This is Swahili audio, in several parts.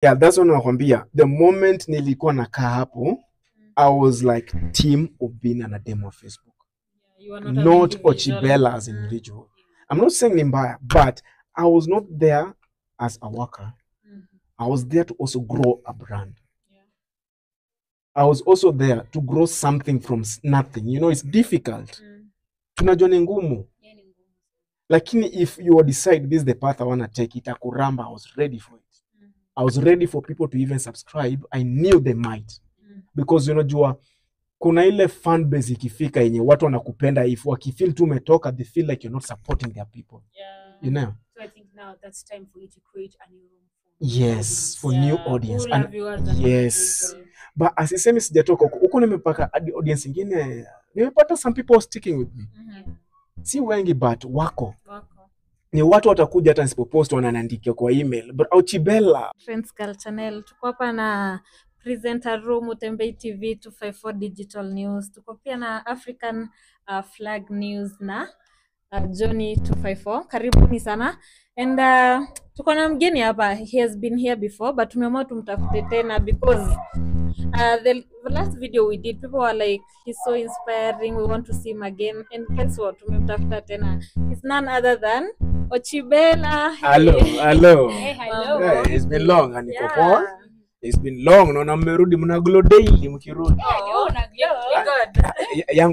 Yeah, that's what nakwambia. The moment nilikuwa nakaa hapo, I was like team of being an demo of Facebook. You are not Not Ochibella as an individual. I'm not saying Nimbaya, but I was not there as a worker. I was there to also grow a brand. I was also there to grow something from nothing. You know, it's difficult. Tunajua ni ngumu. Lakini if you decide this is the path I want to take, itakuramba, I was ready for it. I was ready for people to even subscribe. I knew they might. Because unajua kuna ile fan base ikifika yenye watu wanakupenda, if wakifeel tu umetoka, they feel like you're not supporting their people. You know? So I think now that's time for you to create a new room. Yes, for new audience. And yes. But as isemi sijatoka huko nimepaka audience ingine. Nimepata some people sticking with me. Si wengi but wako. Ni watu watakuja hata nisipopost wananiandikia kwa email. But Ochibella Trends Channel tuko hapa na presenter room Utembei TV 254 Digital News. Tuko pia na African Flag News na Johnny 254. Karibuni sana. And tuko na mgeni hapa. He has been here before but tumeamua tumtafute tena because the last video we did, people were like, he's so inspiring, we want to see him again. And guess what? Tumemtafuta tena. It's none other than Ochibella. Hello. Hey, hello. Yeah, it's been long and yeah. It's been long. Naona mmerudi mnaglo daily mkirudi.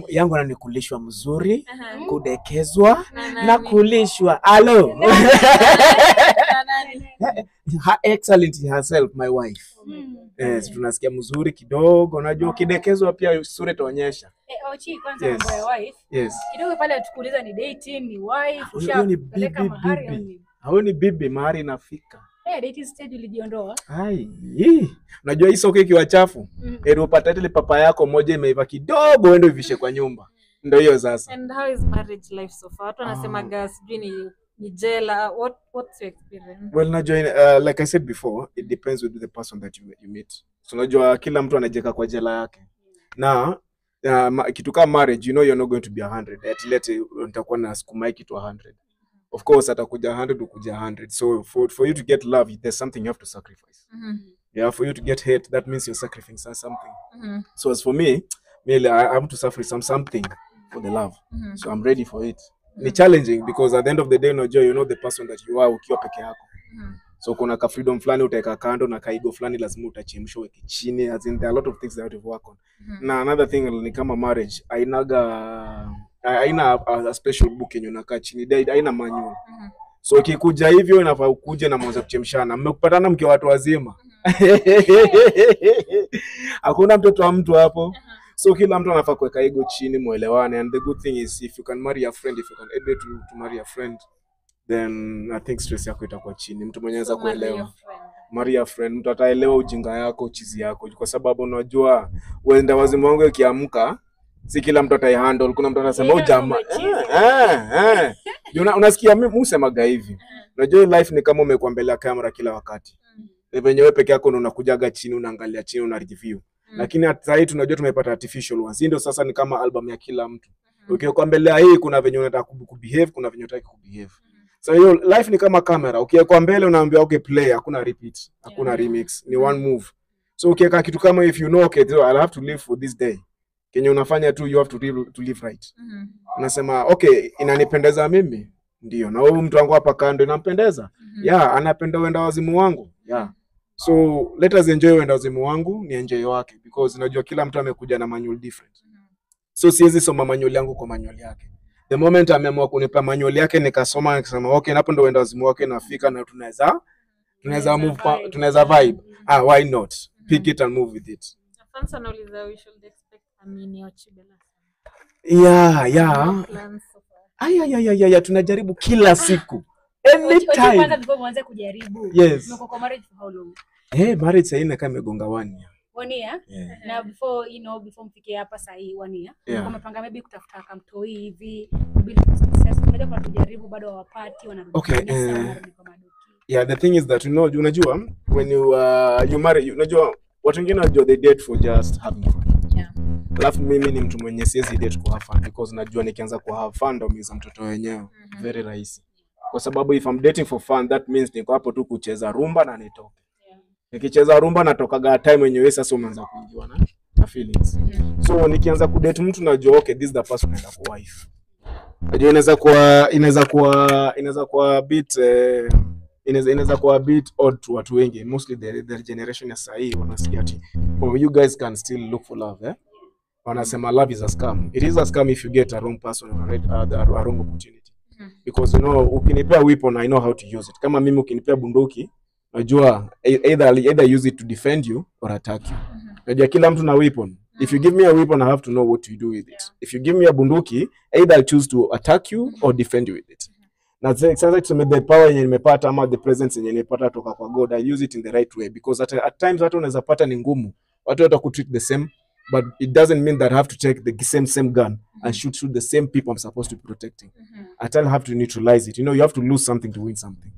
Yangu ananikulishwa mzuri, kudekezwa na kulishwa. Hello. Her Excellency herself, my wife. Yes, tunasikia mzuri kidogo. Unajua kidekezwa pia sura itaonyesha. Ochi kwanza mambo ya wife. Yes. Kidogo pale tukuuliza ni dating, ni wife, ushapeleka mahari yani. Hao ni bibi mahari inafika. Dating stage ulijiondoa. Hai. Unajua hii soko ikiwa chafu. Upata ile papa yako moja imeiva kidogo uende uvishe kwa nyumba. Ndio hiyo sasa. And how is marriage life so far? Watu wanasema gas ni jela. What's your experience? Well, najua like I said before, it depends with the person that you meet. So najua kila mtu anajeka kwa jela yake. Na kitu kama marriage, you know you're not going to be 100. At least utakuwa na sukuma kitu 100. Of course atakuja 100 ukuja 100. So for you to get love, there's something you have to sacrifice. Yeah, for you to get hate, that means you're sacrificing something. So as for me, I have to sacrifice something for the love. So I'm ready for it. Ni challenging because at the end of the day unajua you know the person that you are ukiwa peke yako. So kuna ka freedom flani utaweka kando na kaigo flani lazima utachemsha weke chini, as in there are a lot of things that you have to work on. Na another thing ni kama marriage, haina a special book yenye unakaa chini, haina manual. So ukikuja hivyo inafaa ukuje na mwanzo kuchemshana. Mmekupatana mkiwa watu wazima. Hakuna mtoto wa mtu hapo. So kila mtu anafaa kuweka ego chini muelewane, and the good thing is if you can marry a friend, if you can able to marry a friend, then I think stress yako itakuwa chini. Mtu mwenye anaweza kuelewa. Marry a friend, mtu ataelewa ujinga yako, chizi yako, kwa sababu unajua wenda wazimu wangu ukiamka si kila mtu ataihandle. Kuna mtu anasema oh jamaa unasikia mimi usemaga hivi. Unajua life ni kama umekuwa mbele ya kamera kila wakati. Venye wewe peke yako unakujaga chini unaangalia chini una review. Lakini hata hii tunajua tumepata artificial ones. Ndio sasa ni kama album ya kila mtu. Ukiwa mbele ya hii kuna venye unataka kubehave, kuna venye unataka kubehave. So hiyo life ni kama kamera. Ukiwa mbele unaambia okay play, hakuna repeat, hakuna remix, ni one move. So ukiweka kitu kama if you know okay I'll have to live for this day. Kenye unafanya tu you have to live right. Unasema okay inanipendeza mimi. Ndio. Na huyu mtu wangu hapa kando inampendeza. Yeah, anapenda wenda wazimu wangu. Yeah. So let us enjoy wenda wazimu wangu ni enjoy wake because unajua kila mtu amekuja na manual different. So siwezi soma manual yangu kwa manual yake. The moment ameamua kunipa manual yake nikasoma nikasema okay hapo ndo wenda wazimu wake nafika na tunaweza move tunaweza vibe. Why not? Pick it and move with it. Fans wanauliza we should expect a mini Ochibella. Yeah. Tunajaribu kila siku. Anytime. Kwanza before mwanze kujaribu. Yes. Mko kwa marriage for how long? Marriage sasa inakaa imegonga 1 year. 1 year? Yeah. Na before before mfikie hapa sasa hii 1 year. Yeah. Umepanga maybe kutafuta kamtoi hivi, build success. Unajua kwa kujaribu bado hawapati wanarudi. Okay. Kwa madoki. Yeah, the thing is that unajua when you marry unajua watu wengine wanajua they date for just having fun. Yeah. Alafu mimi ni mtu mwenye siwezi date kwa have fun because najua nikianza kwa have fun ndo miza mtoto wenyewe. Very rahisi. Kwa sababu if I'm dating for fun that means niko hapo tu kucheza rumba na nitoke. Nikicheza rumba natokaga time wenyewe sasa umeanza kuingiwa na feelings. So nikianza kudate mtu najua okay, this is the person naenda ku wife. Najua inaweza kuwa bit inaweza kuwa bit odd to watu wengi, mostly the generation ya sahii wanasikia ati oh, you guys can still look for love wanasema love is a scam. It is a scam if you get a wrong person or a wrong opportunity. Because you know ukinipea weapon I know how to use it. Kama mimi ukinipea bunduki najua either use it to defend you or attack you. Najua kila mtu na weapon. If you give me a weapon I have to know what to do with it. If you give me a bunduki either I'll choose to attack you or defend you with it. Na sasa tuseme the power yenye nimepata ama the presence yenye nimepata toka kwa God, I use it in the right way because at times watu unaweza pata ni ngumu. Watu watakutreat the same, but it doesn't mean that I have to take the same gun and shoot the same people I'm supposed to be protecting. I tell have to neutralize it. You know, you have to lose something to win something.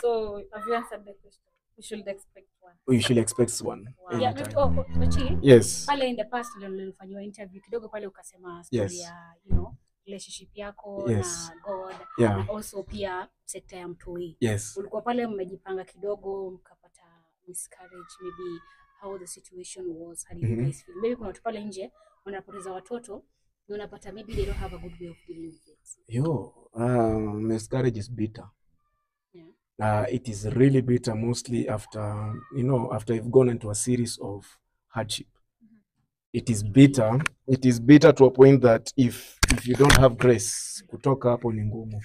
So have you answered the question? We should expect one. You should expect one. Wow. Yeah, Ochi, yes. Pale in the past nilifanywa interview kidogo pale ukasema story Yes. ya you know relationship yako Yes. na God Yeah. na also pia sekta ya mtoi. Yes. Ulikuwa pale mmejipanga kidogo mkapata miscarriage, maybe how the situation was, how did you guys feel? Maybe kuna watu pale nje wanapoteza watoto na unapata maybe they don't have a good way of dealing with it. Miscarriage is bitter. Yeah. It is really bitter mostly after, you know, after you've gone into a series of hardship. It is bitter. It is bitter to a point that if you don't have grace, kutoka hapo ni ngumu.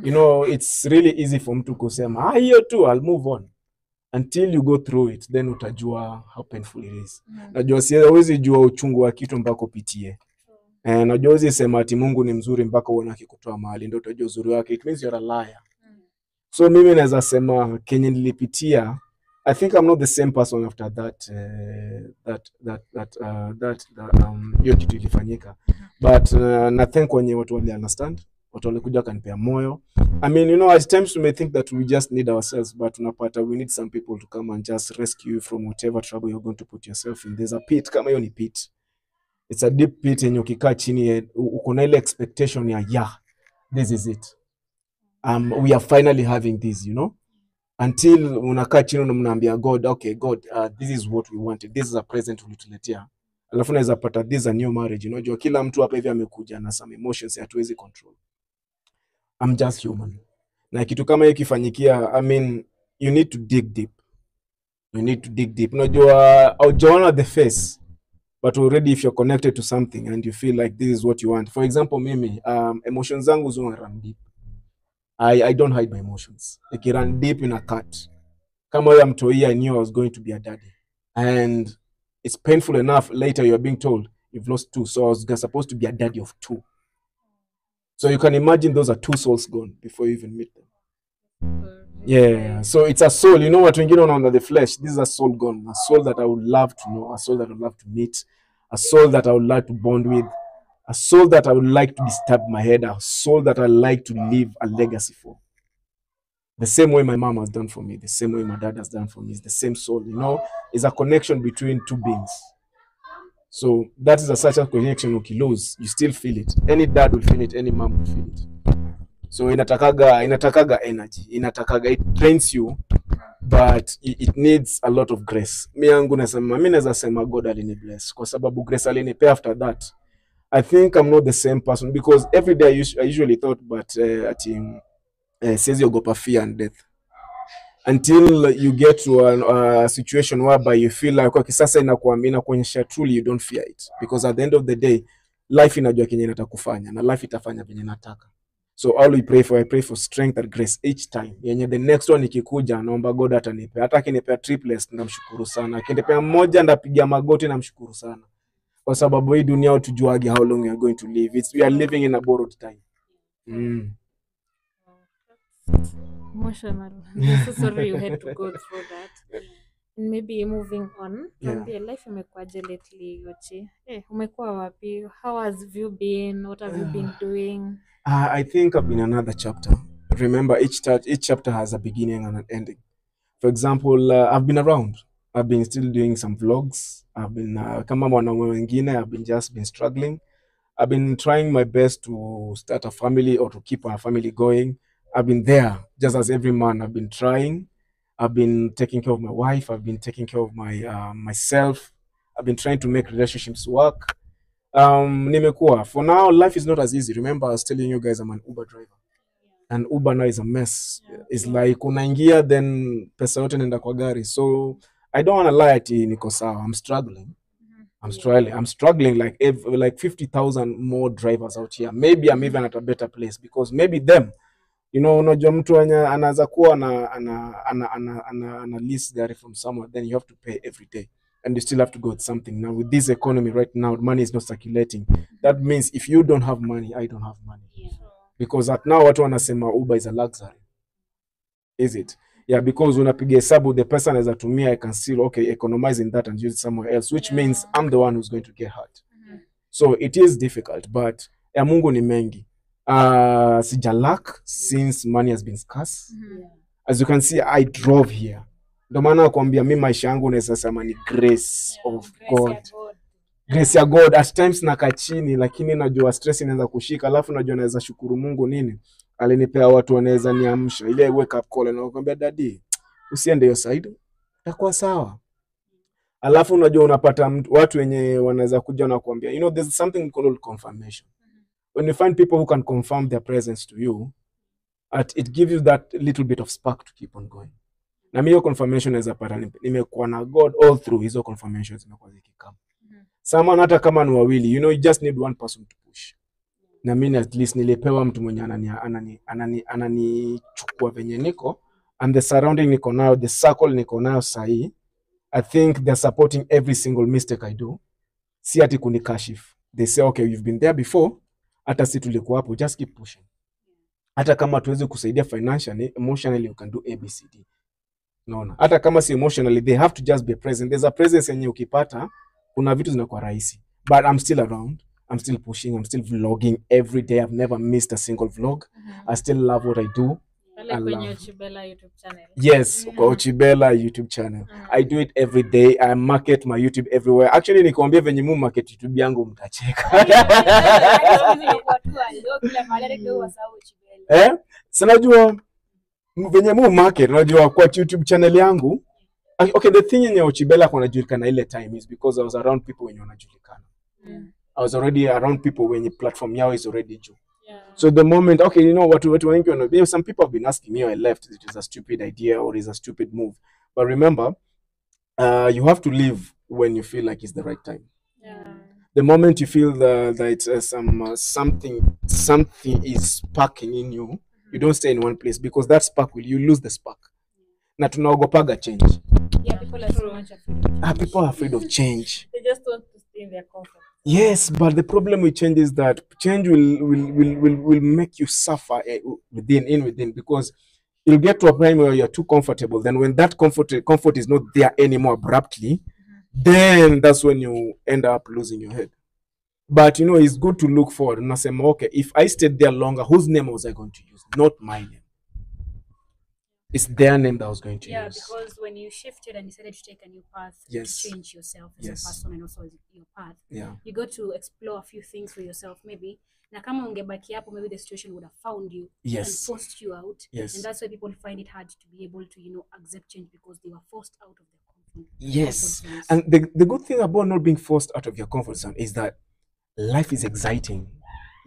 You know, it's really easy for mtu kusema, hiyo tu, I'll move on. Until you go through it, then utajua how painful it is. Najua siwezi jua uchungu wa kitu mpaka upitie. Najua huwezi sema ati Mungu ni mzuri mpaka uone akikutoa mahali ndio utajua uzuri wake. It means you're a liar. So mimi naweza sema Kenya nilipitia, I think I'm not the same person after that hiyo kitu ilifanyika. But na thank wenye watu wali understand, watu walikuja kanipea moyo. I mean, you know, at times we may think that we just need ourselves, but unapata we need some people to come and just rescue you from whatever trouble you're going to put yourself in. There's a pit, kama hiyo ni pit. It's a deep pit yenye ukikaa chini uko na ile expectation ya yeah, this is it. We are finally having this, you know, until unakaa chini na mnaambia God, okay God, this is what we wanted, this is a present ulituletea, alafu naweza pata this a new marriage. You know, jua kila mtu hapa hivi amekuja na some emotions hatuwezi control. I'm just human. Na kitu kama hiyo kifanyikia, I mean, you need to dig deep. You need to dig deep. Unajua haujaona the face, but already if you're connected to something and you feel like this is what you want. For example, mimi emotions zangu zona run deep. I don't hide my emotions. Like it run deep in a cut. Kama ya mtoi, I knew I was going to be a daddy. And it's painful enough later you're being told you've lost 2. So I was supposed to be a daddy of 2. So you can imagine those are 2 souls gone before you even meet them. Yeah, so it's a soul. You know what, wengine wanaona the flesh. This is a soul gone. A soul that I would love to know. A soul that I would love to meet. A soul that I would like to bond with. A soul that I would like to disturb my head. A soul that I like to leave a legacy for. The same way my mom has done for me. The same way my dad has done for me. It's the same soul. You know, it's a connection between 2 beings. So that is a such a connection. If you lose, you still feel it. Any dad will feel it. Any mom will feel it. So inatakaga energy. It drains you, but it needs a lot of grace. Mimi naweza sema God alini bless. Kwa sababu grace alinipea after that. I think I'm not the same person because every day I usually thought, but says you go fear and death. Until you get to a situation whereby you feel like okay, sasa inakuonyesha truly you don't fear it, because at the end of the day life inajua kenye inatakufanya na life itafanya venye nataka. So all we pray for, I pray for strength and grace each time. Yenye the next one ikikuja naomba God atanipe. Hata akinipea triplets namshukuru sana. Akinipea moja ndapiga magoti namshukuru sana. Kwa sababu hii dunia hatujuagi how long we are going to live. We are living in a borrowed time. Emotional. I'm so sorry you had to go through that. And maybe moving on. Tuambie life imekuaje lately, Ochi? Umekuwa wapi? How has you been? What have you been doing? I think I've been another chapter. Remember, each chapter has a beginning and an ending. For example, I've been around. I've been still doing some vlogs. I've been kama wanaume wengine, I've been struggling. I've been trying my best to start a family or to keep our family going. I've been there, just as every man. I've been trying. I've been taking care of my wife. I've been taking care of my myself. I've been trying to make relationships work. Nimekuwa. For now, life is not as easy. Remember, I was telling you guys I'm an Uber driver. And Uber now is a mess. It's like unaingia then pesa yote nenda kwa gari. So I don't want to lie ati niko sawa. I'm struggling. I'm struggling like 50,000 more drivers out here. Maybe I'm even at a better place because maybe them, you know, unajua mtu anaweza kuwa ana lease gari from somewhere, then you have to pay every day and you still have to go with something. Now with this economy right now, money is not circulating. That means if you don't have money, I don't have money. Because at now watu wanasema Uber is a luxury. Is it? Yeah, because unapiga hesabu the person anaweza tumia, I can still economize in that and use it somewhere else, which means I'm the one who's going to get hurt. So it is difficult, but ya Mungu ni mengi. Sijalak since money has been scarce. As you can see, I drove here. Ndio maana nakwambia mimi maisha yangu unaweza sema ni grace of God. Grace ya God. At times nakaa chini lakini najua stress inaweza kushika, alafu najua naweza shukuru Mungu nini? Alinipea watu wanaweza niamsha. Ile wake up call na nakwambia daddy, usiende hiyo side. Itakuwa sawa. Alafu unajua unapata watu wenye wanaweza kuja na kuambia, you know, there's something called confirmation. When you find people who can confirm their presence to you, it gives you that little bit of spark to keep on going. Na mimi hiyo confirmation naweza pata nimekuwa na God all through hizo confirmations zimekuwa zikikama. Someone hata kama ni wawili, you know, you just need one person to push. Na mimi at least nilipewa mtu mwenye ananichukua venye niko, and the surrounding niko nayo, the circle niko nayo sahi, I think they're supporting every single mistake I do. Si ati kunikashifu. They say, okay, you've been there before. Hata si tulikuwa hapo, just keep pushing. Hata kama tuweze kusaidia financially, emotionally you can do ABCD. Naona. Hata kama si emotionally, they have to just be present. There's a presence yenye ukipata, kuna vitu zinakuwa rahisi. But I'm still around. I'm still pushing. I'm still vlogging every day. I've never missed a single vlog. I still love what I do. Kwenye Ochibella YouTube channel. Yes, Ochibella YouTube channel. I do it every day. I market my YouTube everywhere. Actually, nikwambia venye mu market YouTube yangu mtacheka. Sanajua venye mu market, unajua kwa YouTube channel yangu. Okay, the thing in Ochibella kwa najulikana ile time is because I was around people wenye wanajulikana. I was already around people when platform yao is already due. So the moment, okay, you know what wengi wana, some people have been asking me, I left, it is a stupid idea or is a stupid move. But remember, you have to leave when you feel like it's the right time. The moment you feel that something is sparking in you, you don't stay in one place because that spark you lose the spark. Na tunaogopaga change. People are so much afraid of change. People are afraid of change. They just want to stay in their comfort. Yes, but the problem with change is that change will make you suffer within because you'll get to a point where you're too comfortable. Then when that comfort is not there anymore abruptly, then that's when you end up losing your head. But you know, it's good to look forward and say, okay, if I stayed there longer, whose name was I going to use? Not my name. It's their name that I was going to use. Yeah, because when you shifted and decided to take a new path, to change yourself as a person and also your path, you got to explore a few things for yourself. Maybe na kama ungebaki hapo, maybe the situation would have found you and forced you out. And that's why people find it hard to be able to, you know, accept change because they were forced out of their comfort zone. And the good thing about not being forced out of your comfort zone is that life is exciting.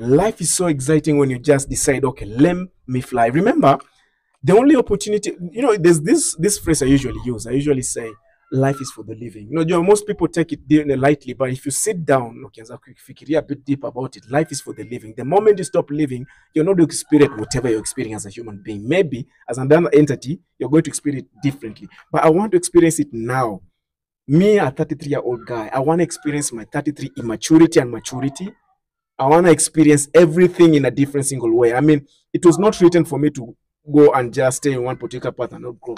Life is so exciting when you just decide, okay, let me fly. Remember, the only opportunity, you know, there's this phrase I usually use. I usually say, life is for the living. You know, most people take it lightly, but if you sit down, okay, fikiria a bit deep about it, life is for the living. The moment you stop living, you're not going to experience whatever you're experiencing as a human being. Maybe as another entity, you're going to experience it differently. But I want to experience it now. Me, a 33-year-old guy, I want to experience my 33 immaturity and maturity. I want to experience everything in a different single way. I mean, it was not written for me to go and just stay in one particular path and not grow,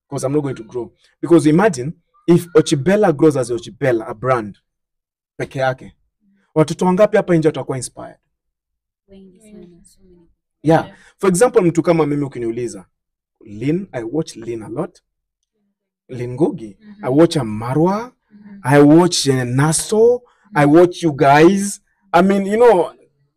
because I'm not going to grow. Because imagine if Ochibella grows as Ochibella, a brand peke yake, watoto wangapi hapa nje watakuwa inspired? Yeah. For example, mtu kama mimi ukiniuliza, Lin, I watch Lin a lot. Lin Ngugi. I watch Marwa. I watch Naso. I watch you guys. I mean, you know,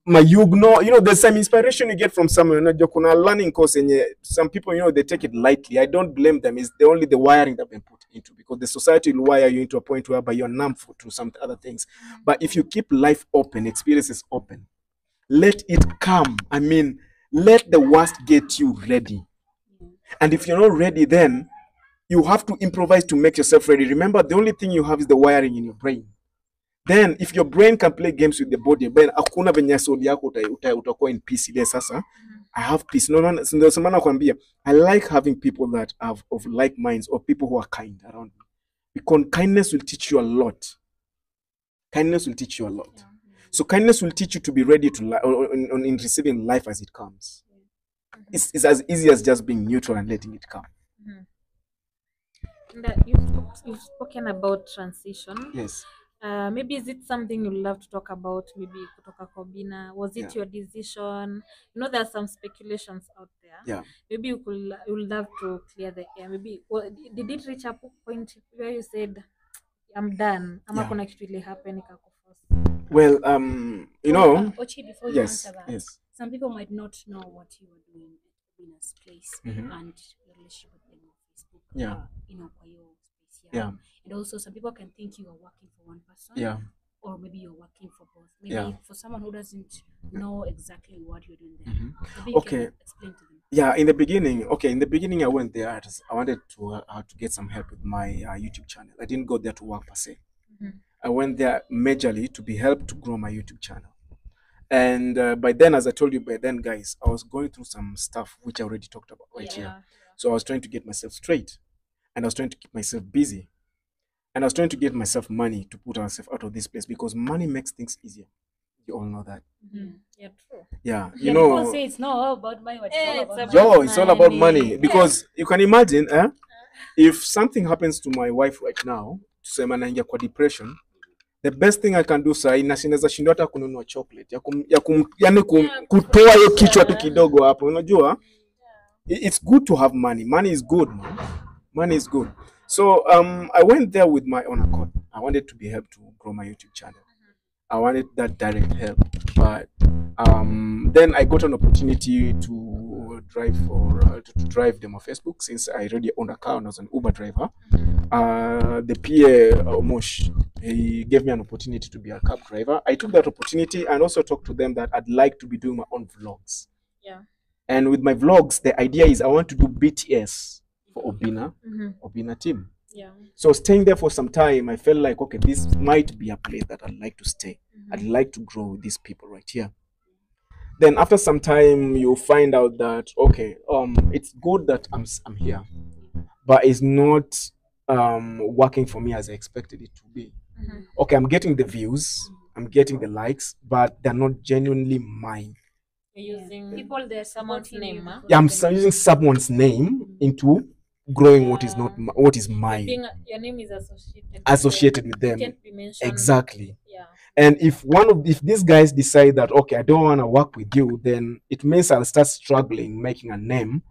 you know, there's some inspiration you get from somewhere. Unajua kuna learning course yenye some people, you know, they take it lightly. I don't blame them. It's only the wiring that they've been put into, because the society will wire you into a point whereby you're numb to some other things. But if you keep life open, experiences open, let it come. I mean, let the worst get you ready. And if you're not ready, then you have to improvise to make yourself ready. Remember, the only thing you have is the wiring in your brain. Then if your brain can play games with the body, then hakuna venye soul yako utakuwa in peace ile sasa. I have peace. No, ndio semana kwambia, I like having people that have of like minds, or people who are kind around me. Because kindness will teach you a lot. Kindness will teach you a lot. So kindness will teach you to be ready to in receiving life as it comes. It's as easy as just being neutral and letting it come. And, you've spoken about transition. Yes. Maybe is it something you'd love to talk about? Maybe kutoka kwa Bina, was it your decision? You know, there are some speculations out there. Yeah. Maybe you would love to clear the air. Maybe did it reach a point where you said, I'm done? Ama kuna kitu ile happen ikakuforce? Well, you know, Ochi, before you yes, answer that, yes. some people might not know what you were doing at Bina's place and your relationship with them on Facebook. Yeah. You know, kwa hiyo space. Yeah. And also, some people can think you are working for one person. Yeah. Or maybe you're working for both. Maybe for someone who doesn't know exactly what you're doing there. Maybe you can explain to them. Yeah, in the beginning, I went there. I wanted to get some help with my YouTube channel. I didn't go there to work per se. I went there majorly to be helped to grow my YouTube channel. And by then, as I told you, guys, I was going through some stuff which I already talked about here. So I was trying to get myself straight, and I was trying to keep myself busy, and I was trying to get myself money to put myself out of this place, because money makes things easier. You all know that. Yeah, true. Yeah, you know. People say it's not all about money, but It's all about money. Because you can imagine, if something happens to my wife right now, tuseme anaingia kwa depression, the best thing I can do sasa inaweza shindwa hata kununua chocolate yani kutoa hiyo kichwa tu kidogo hapo, unajua. It's good to have money. Money is good, man. Money is good. So I went there with my own accord. I wanted to be helped to grow my YouTube channel. I wanted that direct help, but then I got an opportunity to drive to drive them on Facebook, since I already owned a car and I was an Uber driver. The PA Mosh, he gave me an opportunity to be a cab driver. I took that opportunity and also talked to them that I'd like to be doing my own vlogs. Yeah. And with my vlogs, the idea is I want to do BTS for Obina team. Yeah. So staying there for some time, I felt like, okay, this might be a place that I'd like to stay. I'd like to grow with these people right here. Then after some time, you find out that, okay, it's good that I'm here, but it's not working for me as I expected it to be. Okay, I'm getting the views, I'm getting the likes, but they're not genuinely mine. You're using someone's name. Yeah, I'm using someone's name into growing what is mine. Your name is associated with them. It can't be mentioned. Exactly. Yeah. And if these guys decide that, okay, I don't want to work with you, then it means I'll start struggling making a name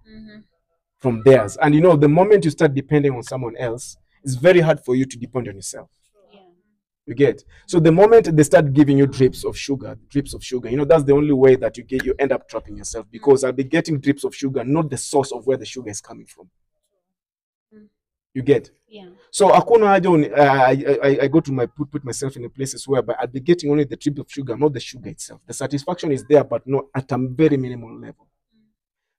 from theirs. And you know, the moment you start depending on someone else, it's very hard for you to depend on yourself. You get? So the moment they start giving you drips of sugar, you know, that's the only way that you end up trapping yourself, because I'll be getting drips of sugar, not the source of where the sugar is coming from. You get? Yeah. So I go to put myself in a places where I'll be getting only the drip of sugar, not the sugar itself. The satisfaction is there, but not at a very minimal level.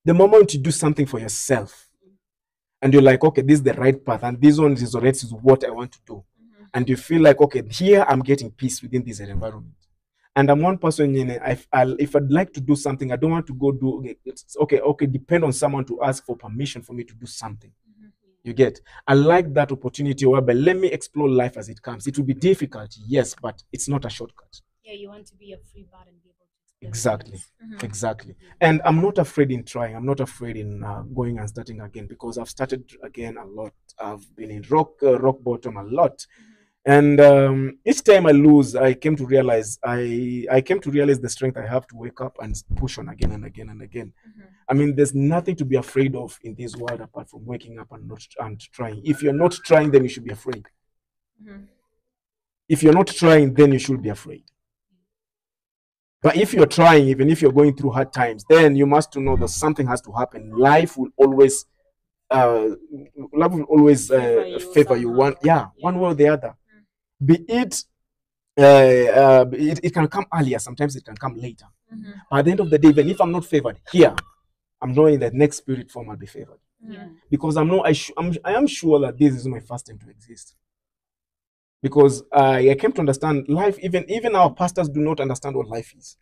The moment you do something for yourself, and you're like, okay, this is the right path, and this one is already what I want to do, and you feel like, okay, here I'm getting peace within this environment. And I'm one person, if I'd like to do something, I don't want to go do it's okay, depend on someone to ask for permission for me to do something. You get? I like that opportunity whereby let me explore life as it comes. It will be difficult, yes, but it's not a shortcut. Yeah, you want to be a free bird and be able to explore. Exactly. And I'm not afraid in trying. I'm not afraid in going and starting again, because I've started again a lot. I've been in rock bottom a lot. And each time I lose, I came to realize the strength I have to wake up and push on again and again and again. I mean, there's nothing to be afraid of in this world apart from waking up and trying. If you're not trying, then you should be afraid. If you're not trying, then you should be afraid. But if you're trying, even if you're going through hard times, then you must know that something has to happen. Life will always favor you one way or the other. Be it it can come earlier, sometimes it can come later. But at the end of the day, even if I'm not favored here, I'm knowing that next spirit form I'll be favored. Because I am sure that this is my first time to exist. Because I came to understand life. Even our pastors do not understand what life is.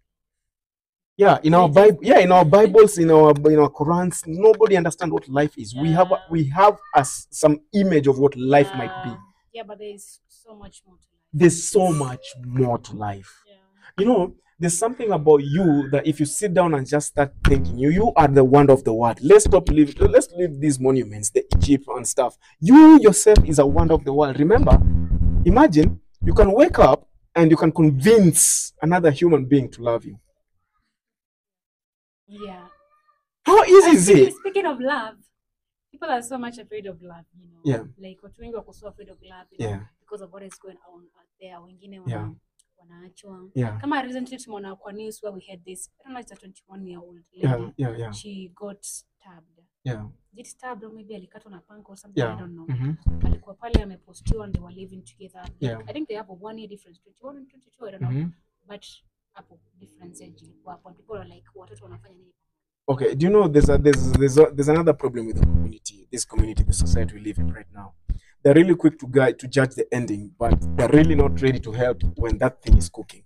In our Bible, in our Bibles, in our Qurans, nobody understands what life is. We have some image of what life might be. Yeah, but there's so much more to life. There's so much more to life. There's something about you that if you sit down and just start thinking, you are the wonder of the world. Let's leave these monuments, the Egypt and stuff. You yourself is a wonder of the world. Remember, imagine you can wake up and you can convince another human being to love you. Yeah. How easy is it? Speaking of love, people are so much afraid of love, Like watu wengi wako so afraid of love, because of what is going on out there. Wengine wanaachwa. Kama recently tumeona kwa news where we had this, I don't know, it's a 21-year-old lady. She got stabbed. Did stabbed or maybe alikatwa na panga or something, I don't know. Alikuwa pale amepostiwa and they were living together. I think they have a 1 year difference, 21 and 22, I don't know. But hapo difference ilikuwa hapo. People are like, watoto wanafanya nini? Okay, do you know there's another problem with the community, the society we live in right now. They're really quick to judge the ending, but they're really not ready to help when that thing is cooking.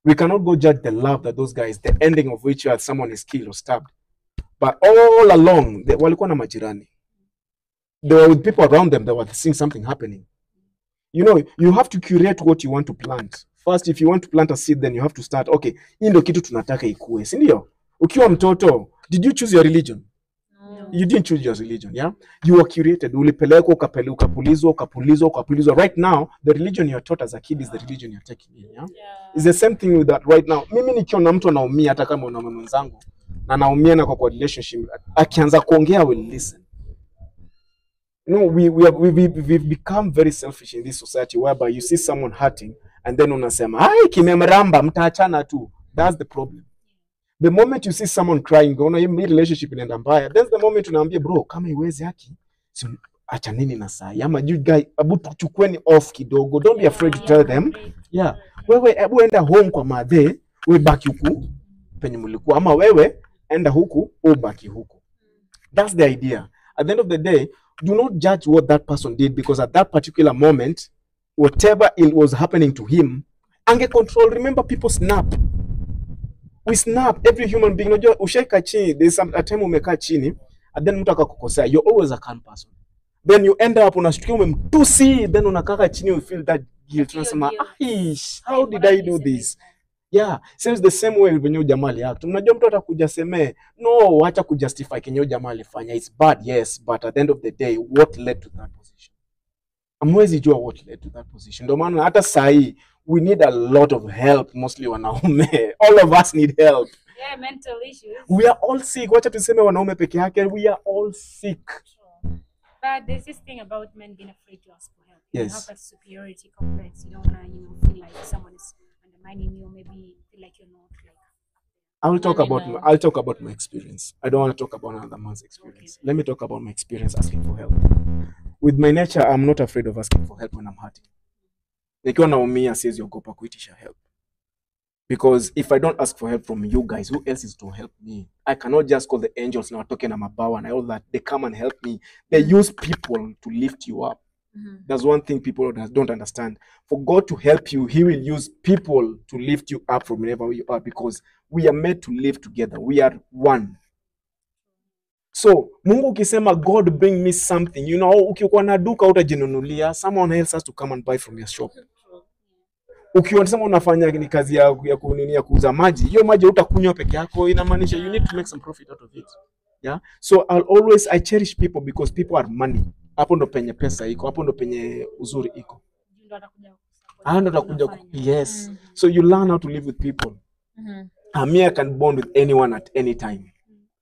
We cannot go judge the love that those guys, the ending of which someone is killed or stabbed. But all along, walikuwa na majirani. They were with people around them that were seeing something happening. You have to curate what you want to plant. First, if you want to plant a seed, then you have to start, okay, hii ndio kitu tunataka ikue, si ndio? Ukiwa mtoto, did you choose your religion? No. You didn't choose your religion, yeah? You were curated. Ulipelekwa, ukapulizwa. Right now, the religion you're taught as a kid is the religion you're taking in, yeah? It's the same thing with that right now. Mimi nikiona mtu anaumia hata kama una mwenzangu na anaumia na kwa relationship, akianza kuongea will listen. We've become very selfish in this society whereby you see someone hurting and then unasema, "Ai, kimemramba, mtaachana tu." That's the problem. The moment you see someone crying, unaona hii relationship inaenda mbaya, that's the moment unaambia, bro, kama iwezi haki, so acha nini na saa. Ama you guys, abu tuchukweni off kidogo. Don't be afraid to tell them. Wewe abu enda home kwa madhe, wewe baki huku penye mlikuwa, ama wewe enda huku, ubaki huku. That's the idea. At the end of the day, do not judge what that person did, because at that particular moment, whatever it was happening to him, ange control. Remember, people snap. We snap. Every human being. Unajua ushaika chini, there's a time umekaa chini and then mtu akakukosea, you're always a calm person. Then you end up unashtukia umemtusi, then unakaka chini, you feel that guilt. Unasema, how did I do this? Seems the same way when you jamali act. Unajua mtu atakuja seme, no, acha kujustify kenye jamali fanya. It's bad, yes, but at the end of the day, what led to that position? Amwezi jua what led to that position. Ndio maana hata sahi we need a lot of help, mostly wanaume. All of us need help. Yeah, mental issues. We are all sick. Wacha tuseme wanaume peke yake, we are all sick. But there's this thing about men being afraid to ask for help. Yes. You have that superiority complex. You don't want to, feel like someone is undermining you, maybe feel like you're not like. I'll talk about my experience. I don't want to talk about another man's experience. Okay. Let me talk about my experience asking for help. With my nature, I'm not afraid of asking for help when I'm hurting. Nikiwa naumia siwezi ogopa kuitisha help. Because if I don't ask for help from you guys, who else is to help me? I cannot just call the angels now talking na mabawa and all that. They come and help me. They use people to lift you up. That's one thing people don't understand. For God to help you, He will use people to lift you up from wherever you are, because we are made to live together. We are one. So, Mungu ukisema, God bring me something, ukikuwa na duka utajinunulia, someone else has to come and buy from your shop. Ukiona unafanya ni kazi ya kuninia kuuza maji, hiyo maji utakunywa peke yako, inamaanisha you need to make some profit out of it. So I cherish people because people are money. Hapo ndo penye pesa iko, hapo ndo penye uzuri iko. Yes. So you learn how to live with people. I can bond with anyone at any time.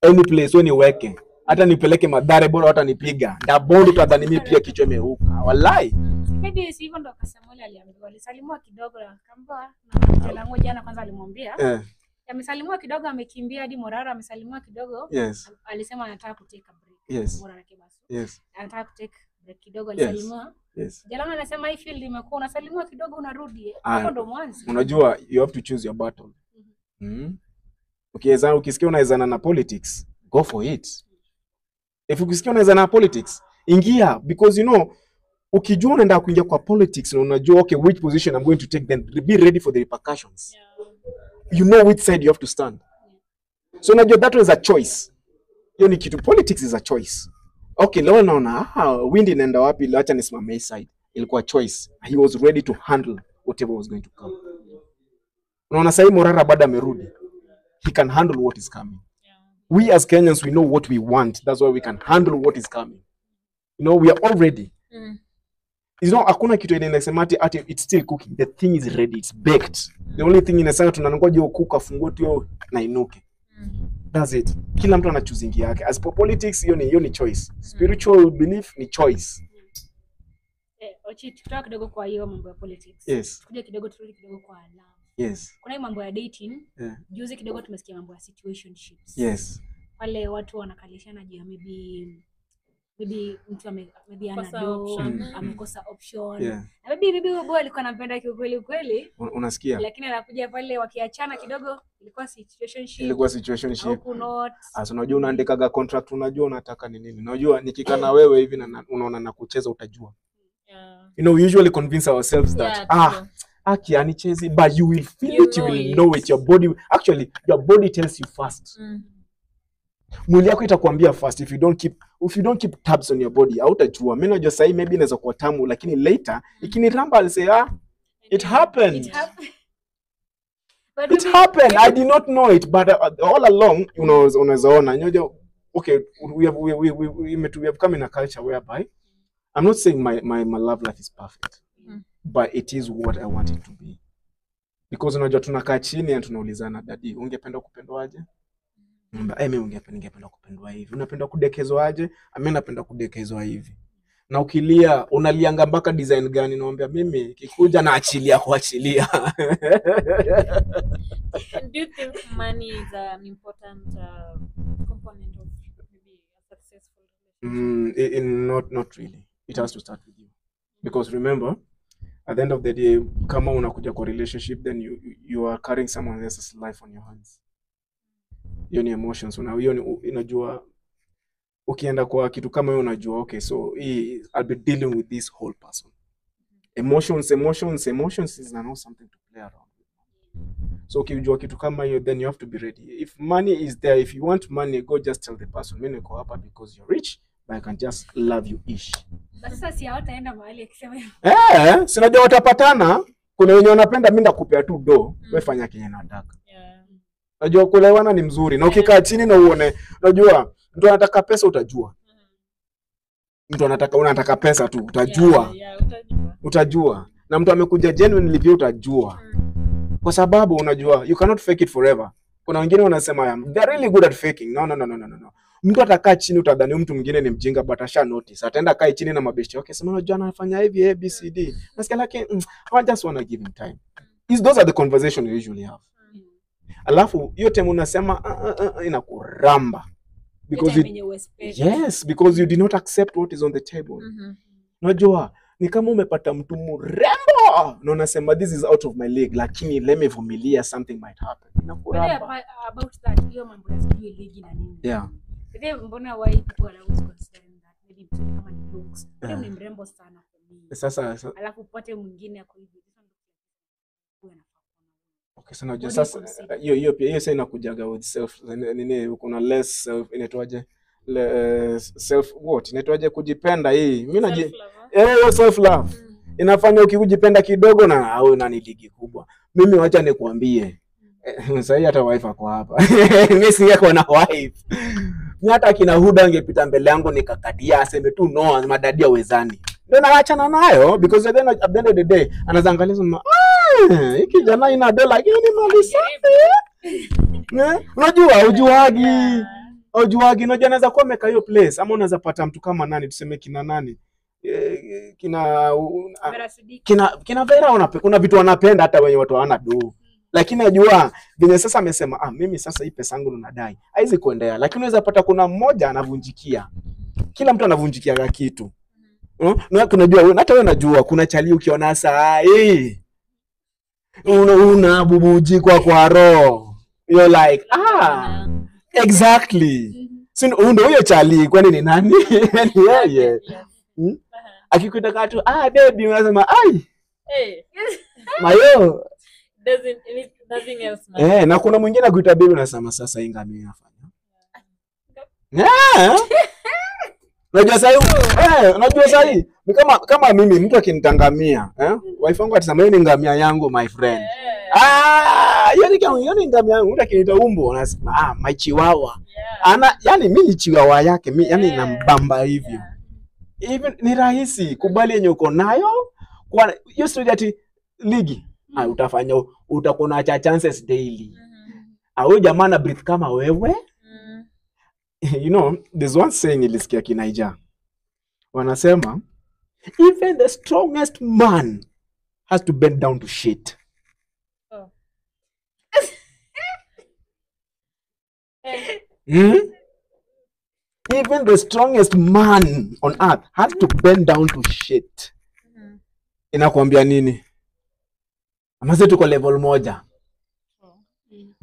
Any place when you work. Hata nipeleke Madare bora hata nipiga. Nda bond utadhani mimi pia kichwa imeruka. Wallahi. maybe si hivyo ndo Samuel aliambiwa, alisalimwa kidogo akaambiwa na Jalango jana kwanza alimwambia amesalimwa kidogo, amekimbia hadi Morara, amesalimwa kidogo. Yes. Alisema anataka kutake a break. Yes. Morara Kebaso. Yes. Anataka kutake break kidogo, alisalimwa. Yes. Jalango anasema hii field imekuwa unasalimwa kidogo unarudi. Hapo ndo mwanzo. Unajua you have to choose your battle. Okay, ukisikia unaezana na politics, go for it. If ukisikia unaezana na politics, ingia, because you know ukijua unaenda kuingia kwa politics na unajua okay which position I'm going to take, then be ready for the repercussions. You know which side you have to stand. So unajua that was a choice. Hiyo ni kitu, politics is a choice. Okay, leo naona wind inaenda wapi, acha nisimame hii side. Ilikuwa choice. He was ready to handle whatever was going to come. Unaona sasa Morara baada amerudi. He can handle what is coming. We as Kenyans, we know what we want. That's why we can handle what is coming. You know, we are all ready. You know, hakuna kitu ile inasema ati it's still cooking. The thing is ready. It's baked. The only thing inasema tunangoja ukuka afungue tu na inuke. That's it. Kila mtu ana choosing yake. As for politics, hiyo ni choice. Spiritual belief ni choice. Ochi, tutoka kidogo kwa hiyo mambo ya politics. Yes. Kuja kidogo turudi kidogo kwa love. Yes. Kuna hii mambo ya dating. Juzi kidogo tumesikia mambo ya situationships. Yes. Wale watu wanakalishana juu maybe mtu maybe ana option, amekosa option. Na maybe huyo boy alikuwa anampenda kweli. Unasikia? Lakini anakuja pale wakiachana kidogo, ilikuwa situationship. As unajua unaandikaga contract, unajua unataka ni nini. Unajua nikikaa na wewe hivi na unaona na kucheza utajua. You know, we usually convince ourselves that akiani chezi, but you will feel it, you will know it. Your body tells you first. Mwili yako itakwambia first. If you don't keep tabs on your body, hautajua. Mimi najua sasa maybe inaweza kuwa tamu, lakini later ikiniramba I'll say it happened. It happened. I did not know it, but all along unaweza ona. Unajua okay, we have come in a culture whereby I'm not saying my love life is perfect. But it is what I want it to be. Because unajua tunakaa chini na tunaulizana, daddy, ungependa kupendwa aje? Mimi ningependa kupendwa hivi. Unapenda kudekezwa aje? Mimi napenda kudekezwa hivi. Na ukilia unalianga mpaka design gani? Naomba mimi kikuja na kuachilia. Do you think money is an important component of maybe a successful relationship? Not really. It has to start with you. Because remember, at the end of the day, kama unakuja kwa relationship, then you are carrying someone else's life on your hands. Hiyo ni emotions. Unajua ukienda kwa kitu kama hiyo unajua okay, so I'll be dealing with this whole person. Emotions is not something to play around with. So ukijua kitu kama hiyo, then you have to be ready. If money is there, if you want money, go just tell the person, mimi niko hapa because you're rich, but I can just love you ish. Sasa si hawataenda mahali akisema sinajua watapatana. Kuna wenye wanapenda mimi ndakupea tu do, wewe fanya kenye nataka. Unajua kuelewana ni mzuri. Na ukikaa chini na uone, unajua mtu anataka pesa utajua. Mtu unataka pesa tu utajua. Utajua. Na mtu amekuja genuinely pia utajua. Kwa sababu unajua you cannot fake it forever. Kuna wengine wanasema they're really good at faking. No. Mtu atakaa chini utadhani mtu mwingine ni mjinga, but asha notice. Ataenda kaa chini na mabeshte yake, sema unajua anafanya hivi ABCD. Nasikia like I just want to give him time. Those are the conversations you usually have. Alafu hiyo time unasema inakuramba. Because you did not accept what is on the table. Unajua ni kama umepata mtu mrembo na unasema this is out of my league, lakini let me vumilia, something might happen. Inakuramba. About that, hiyo mambo ya sijui league na nini. Mbona why people are always considering that maybe mtu kama ni looks. Ni mrembo sana kwa mimi. Sasa alafu upate mwingine ako hivi. Okay, so unajua sasa hiyo sasa inakujaga with self nini, kuna less self inaitwaje? Self what? Inaitwaje kujipenda hii. Mimi self love. Inafanya ukijipenda kidogo na au nani ligi kubwa. Mimi wacha nikwambie. Sasa hata wife ako hapa. Mimi singekuwa na wife. Ni hata kina Huda angepita mbele yangu nikakatia aseme tu no, madadia wezani. Ndio naachana nayo because at the end of the day anaangalia sema hiki jana ina dola lakini mali safi. Unajua ujuagi unajua anaweza kuwa meka hiyo place ama unaweza pata mtu kama nani tuseme kina nani kina Vera kuna vitu wanapenda hata wenye watu hawana do. Lakini najua venye sasa amesema mimi sasa hii pesa yangu ninadai. Haizi kuendea. Lakini unaweza pata kuna mmoja anavunjikia. Kila mtu anavunjikia kitu. Unajua hata wewe unajua kuna chali ukiona saa una bubuji kwa roho. You're like exactly. Ndio huyo chali kwani ni nani? Yeye. Akikuita katu baby unasema mayo nothing else man. Na kuna mwingine akuita baby unasema sasa inga mimi nafanya. Unajua sasa kama mimi mtu akinitangamia wife wangu atasema yeye ni ngamia yangu my friend. Yoni ngamia yangu mtu akiniita umbo anasema my chiwawa. Yani mimi chiwawa yake yani nambamba hivyo. Even ni rahisi kubali yenye uko nayo kwa hiyo story ati ligi utafanya utakuwa na chances daily. Au jamaa na breathe kama wewe. You know, there's one saying nilisikia Kinaija. Wanasema even the strongest man has to bend down to shit. Even the strongest man on earth has to bend down to shit. Inakwambia nini? Amase tuko level moja.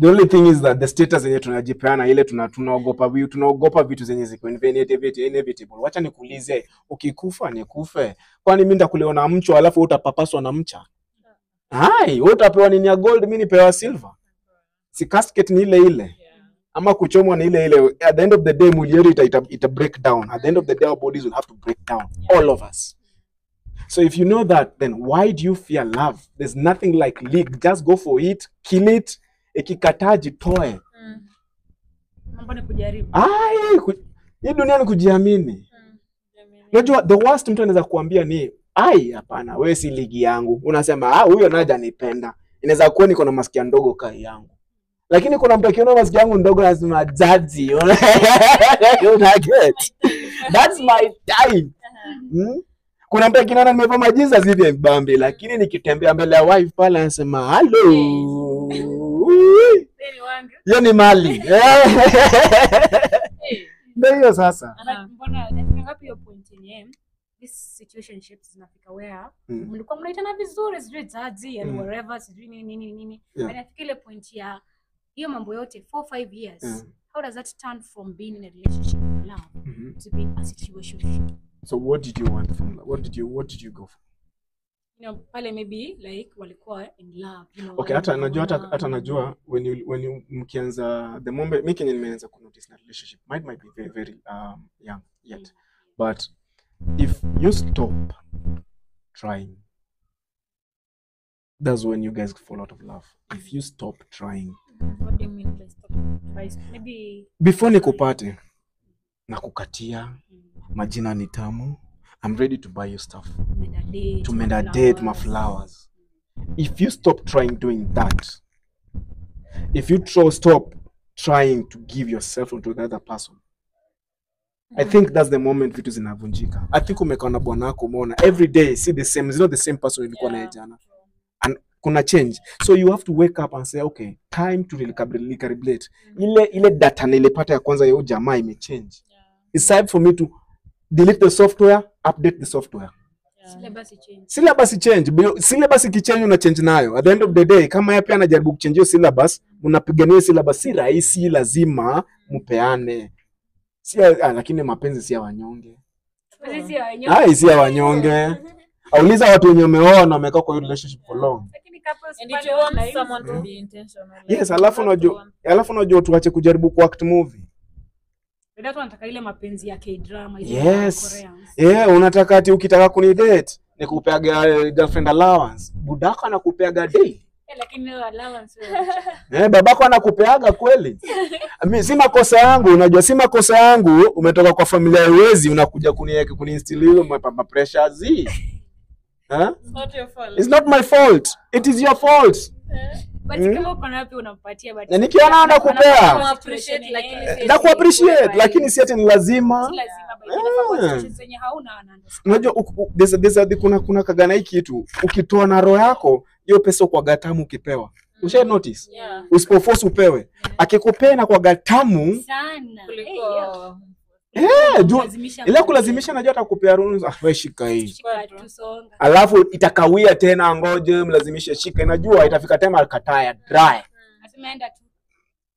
The only thing is that the status yenye tunajipeana ile tunaogopa vitu zenye ziko inevitable. Wacha nikuulize, ukikufa nikufe. Kwani mimi nitakuleona mcho alafu utapapaswa na mcha? Wewe utapewa nini ya gold, mimi nipewa silver. Si casket ni ile. Ama kuchomwa ni ile. At the end of the day mwili yetu ita break down. At the end of the day our bodies will have to break down, all of us. So if you know that, then why do you fear love? There's nothing like league. Just go for it, kill it. Ikikataa jitoe. Mambo ni kujaribu. Hii dunia ni kujiamini. Unajua the worst mtu anaweza kuambia ni hapana wewe si ligi yangu. Unasema huyo naja nipenda. Inaweza kuwa niko na masikio ndogo kai yangu. Lakini kuna mtu akiona masikio yangu ndogo anasema jaji. That's my time. Kuna mtu akiona nimevaa majiza hivi mbambe lakini nikitembea mbele ya wife pale anasema hello. Hiyo ni mali. Ndio sasa. Mbona ngapi hiyo point yenyewe? This situationships zinafika where mlikuwa mnaitana vizuri sijui jaji and whatever sijui nini. Anafika ile point ya hiyo mambo yote 4-5 years. How does that turn from being in a relationship with love to being a situationship? So what did you want from that? What did you go for? You know, pale maybe like walikuwa in love, you know. Okay, hata najua when you mkianza the moment mimi kenye nimeanza ku notice na relationship might be very very young yet. But if you stop trying, that's when you guys fall out of love. If you stop trying. What do you mean by stop trying? Maybe before nikupate na kukatia majina ni tamu. I'm ready to buy you stuff. To date my flowers. If you stop trying doing that, if you stop trying to give yourself to the other person, I think that's the moment vitu zinavunjika. I think umekaa na bwana wako umeona every day see the same, it's not the same person ulikuwa naye jana. And kuna change. So you have to wake up and say okay, time to recalibrate. Ile data nilipata ya kwanza ya jamaa imechange. It's time for me to delete the software, update the software. Syllabus change. Syllabus ikichange una change nayo. At the end of the day, kama yeye pia anajaribu kuchange hiyo syllabus, mnapigania syllabus si rahisi, lazima mpeane. Lakini mapenzi si ya wanyonge. Si ya wanyonge. Auliza watu wenye umeoa na wamekaa kwa hiyo relationship for long. And if you want someone to be intentional. Yes, alafu unajua tuache kujaribu ku act movie. Watu wanataka ile mapenzi ya K-drama ile Koreans. Unataka ati ukitaka kunidate nikupeaga girlfriend allowance. Budako anakupeaga day. Lakini allowance babako anakupeaga kweli. Mimi si makosa yangu, unajua si makosa yangu, umetoka kwa familia ya wezi unakuja kuniinstill hiyo pressures hii. It's not my fault. It is your fault. But kama uko na wapi unampatia na nikiona anakupea na ku appreciate lakini si ati ni lazima. Inafaa situation zenye hauna unajua kuna kagana hiki kitu ukitoa na roho yako hiyo pesa kwa gatamu ukipewa. Usha notice? Usipoforce upewe. Akikupea kwa gatamu sana. Ile kulazimisha najua atakupea ruhusa. Wewe shika hii. Alafu itakawia tena ngoje mlazimishe shika. Najua itafika time akataya dry. Asimeenda tu.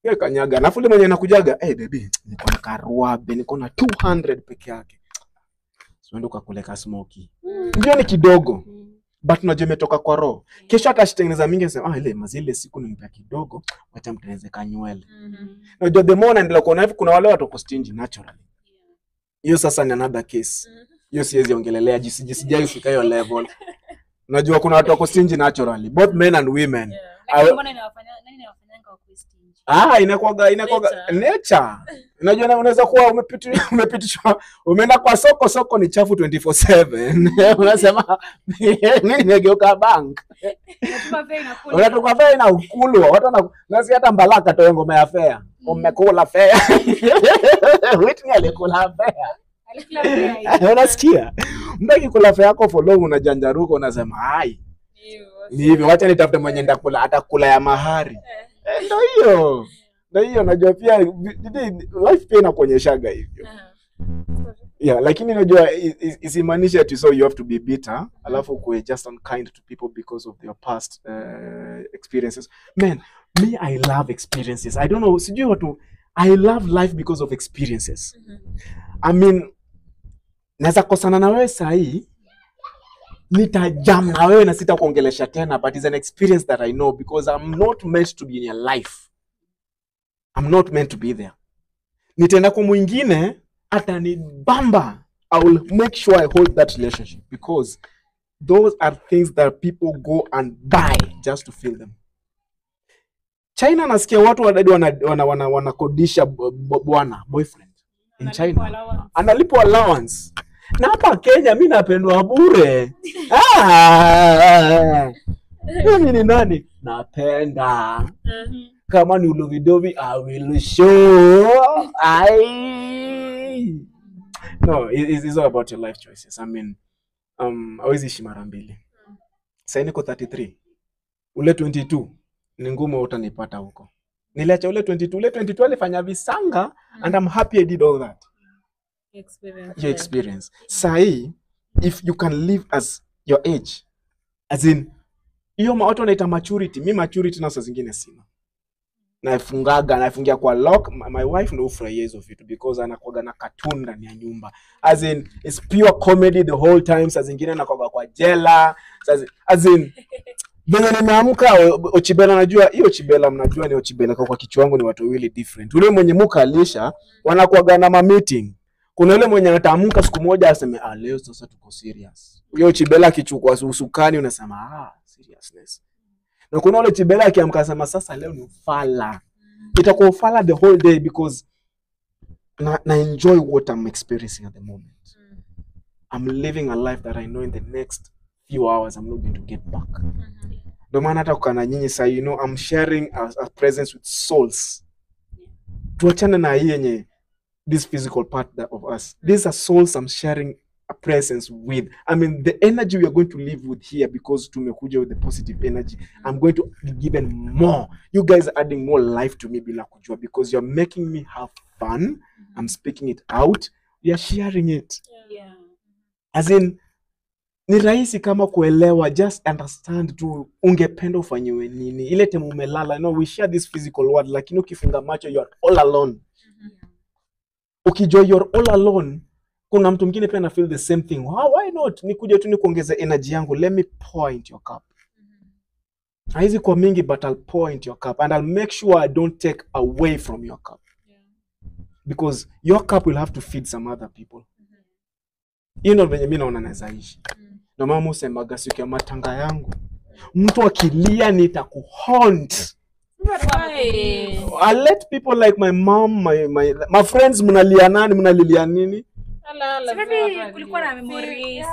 Yeye kanyaga. Alafu ile mwenye anakujaga, baby, niko na karuabe, niko na 200 peke yake. Siwende ukakuleka smoky. Ndio ni kidogo. But unajua imetoka kwa roho. Kesho atashitengeneza mingi asema ile mazile siku nimpea kidogo, acha mtengeneze kanywele. Unajua the more ndio kuna hivi kuna wale watu wako stingy naturally. Hiyo sasa ni another case. Hiyo siwezi ongelelea sijai kufika hiyo level. Unajua kuna watu wako stingy naturally, both men and women. Mbona inawafanyanga wako stingy? Inakuwa nature. Unajua unaweza kuwa umepitishwa umeenda kwa soko ni chafu 24/7. Unasema mimi nimegeuka bank. Unatoka fare na ukulwa. Watu nasi hata Mbalaka toe ngoma ya fare. Umekula fare. Whitney alikula fare. Unasikia? Mbaki kula fare yako for long unajanjaruka unasema hai. Ni hivyo wacha nitafute mwenye ndakula atakula ya mahari. Ndio hiyo najua pia life pia inakuonyeshaga hivyo. Lakini unajua isimaanisha ati so you have to be bitter alafu kuwe just unkind to people because of their past experiences. Man, me I love experiences. I don't know, sijui watu I love life because of experiences. I mean, naweza kosana na wewe sahi nitajam na wewe na sitakuongelesha tena, but it's an experience that I know because I'm not meant to be in your life. I'm not meant to be there. Nitaenda kwa mwingine atanibamba. I will make sure I hold that relationship because those are things that people go and buy just to feel them. China nasikia watu wadadi wanakodisha bwana boyfriend in China. Analipwa allowance. Na hapa Kenya mimi napendwa bure. Mimi ni nani? Napenda. Kama ni ulovidovi I will show. No, it's all about your life choices. I mean, hawezi ishi mara mbili. Sasa niko 33. Ule 22 ni ngumu utanipata huko. Niliacha ule 22 alifanya visanga and I'm happy I did all that. Your experience. Sahi, if you can live as your age, as in, hiyo watu wanaita maturity. Mi maturity na saa zingine sina. Naifungia kwa lock. My wife no ufurahia hizo vitu because anakuaga na cartoon ndani ya nyumba. As in, it's pure comedy the whole time. Saa zingine anakuaga kwa jela. As in, Bwana nimeamka Ochibella najua hiyo Ochibella mnajua ni Ochibella kwa kichwa wangu ni watu wawili different. Ule mwenye muka alisha wanakuaga na ma meeting. Kuna yule mwenye anatamka siku moja aseme leo sasa tuko serious. Huyo Ochibella akichukua usukani unasema seriousness. Na kuna yule Ochibella akiamka asema sasa leo ni ufala. Itakuwa ufala the whole day because na enjoy what I'm experiencing at the moment. I'm living a life that I know in the next few hours I'm not going to get back. Ndio maana hata kukana nyinyi sasa I'm sharing a presence with souls. Tuachane na hii yenye this physical part of us. These are souls I'm sharing a presence with. I mean, the energy we are going to live with here because tumekuja with the positive energy. I'm going to be given more. You guys are adding more life to me bila kujua because you're making me have fun. I'm speaking it out. You're sharing it. Yeah. As in, ni rahisi kama kuelewa, just understand tu ungependa ufanyiwe nini. Ile temu umelala, we share this physical world, lakini ukifunga macho you are all alone. Ukijua you're all alone, kuna mtu mwingine pia na feel the same thing. Why not? Nikuje tu nikuongeza energy yangu. Let me pour into your cup. Haizi kwa mingi but I'll pour into your cup and I'll make sure I don't take away from your cup. Because your cup will have to feed some other people. Hiyo ndio venye mimi naona naweza ishi. Ndio mama usemaga siku ya matanga yangu. Mtu akilia nitakuhaunt. I let people like my mom, my friends mnalia nani, mnalilia nini? Kulikuwa na memories.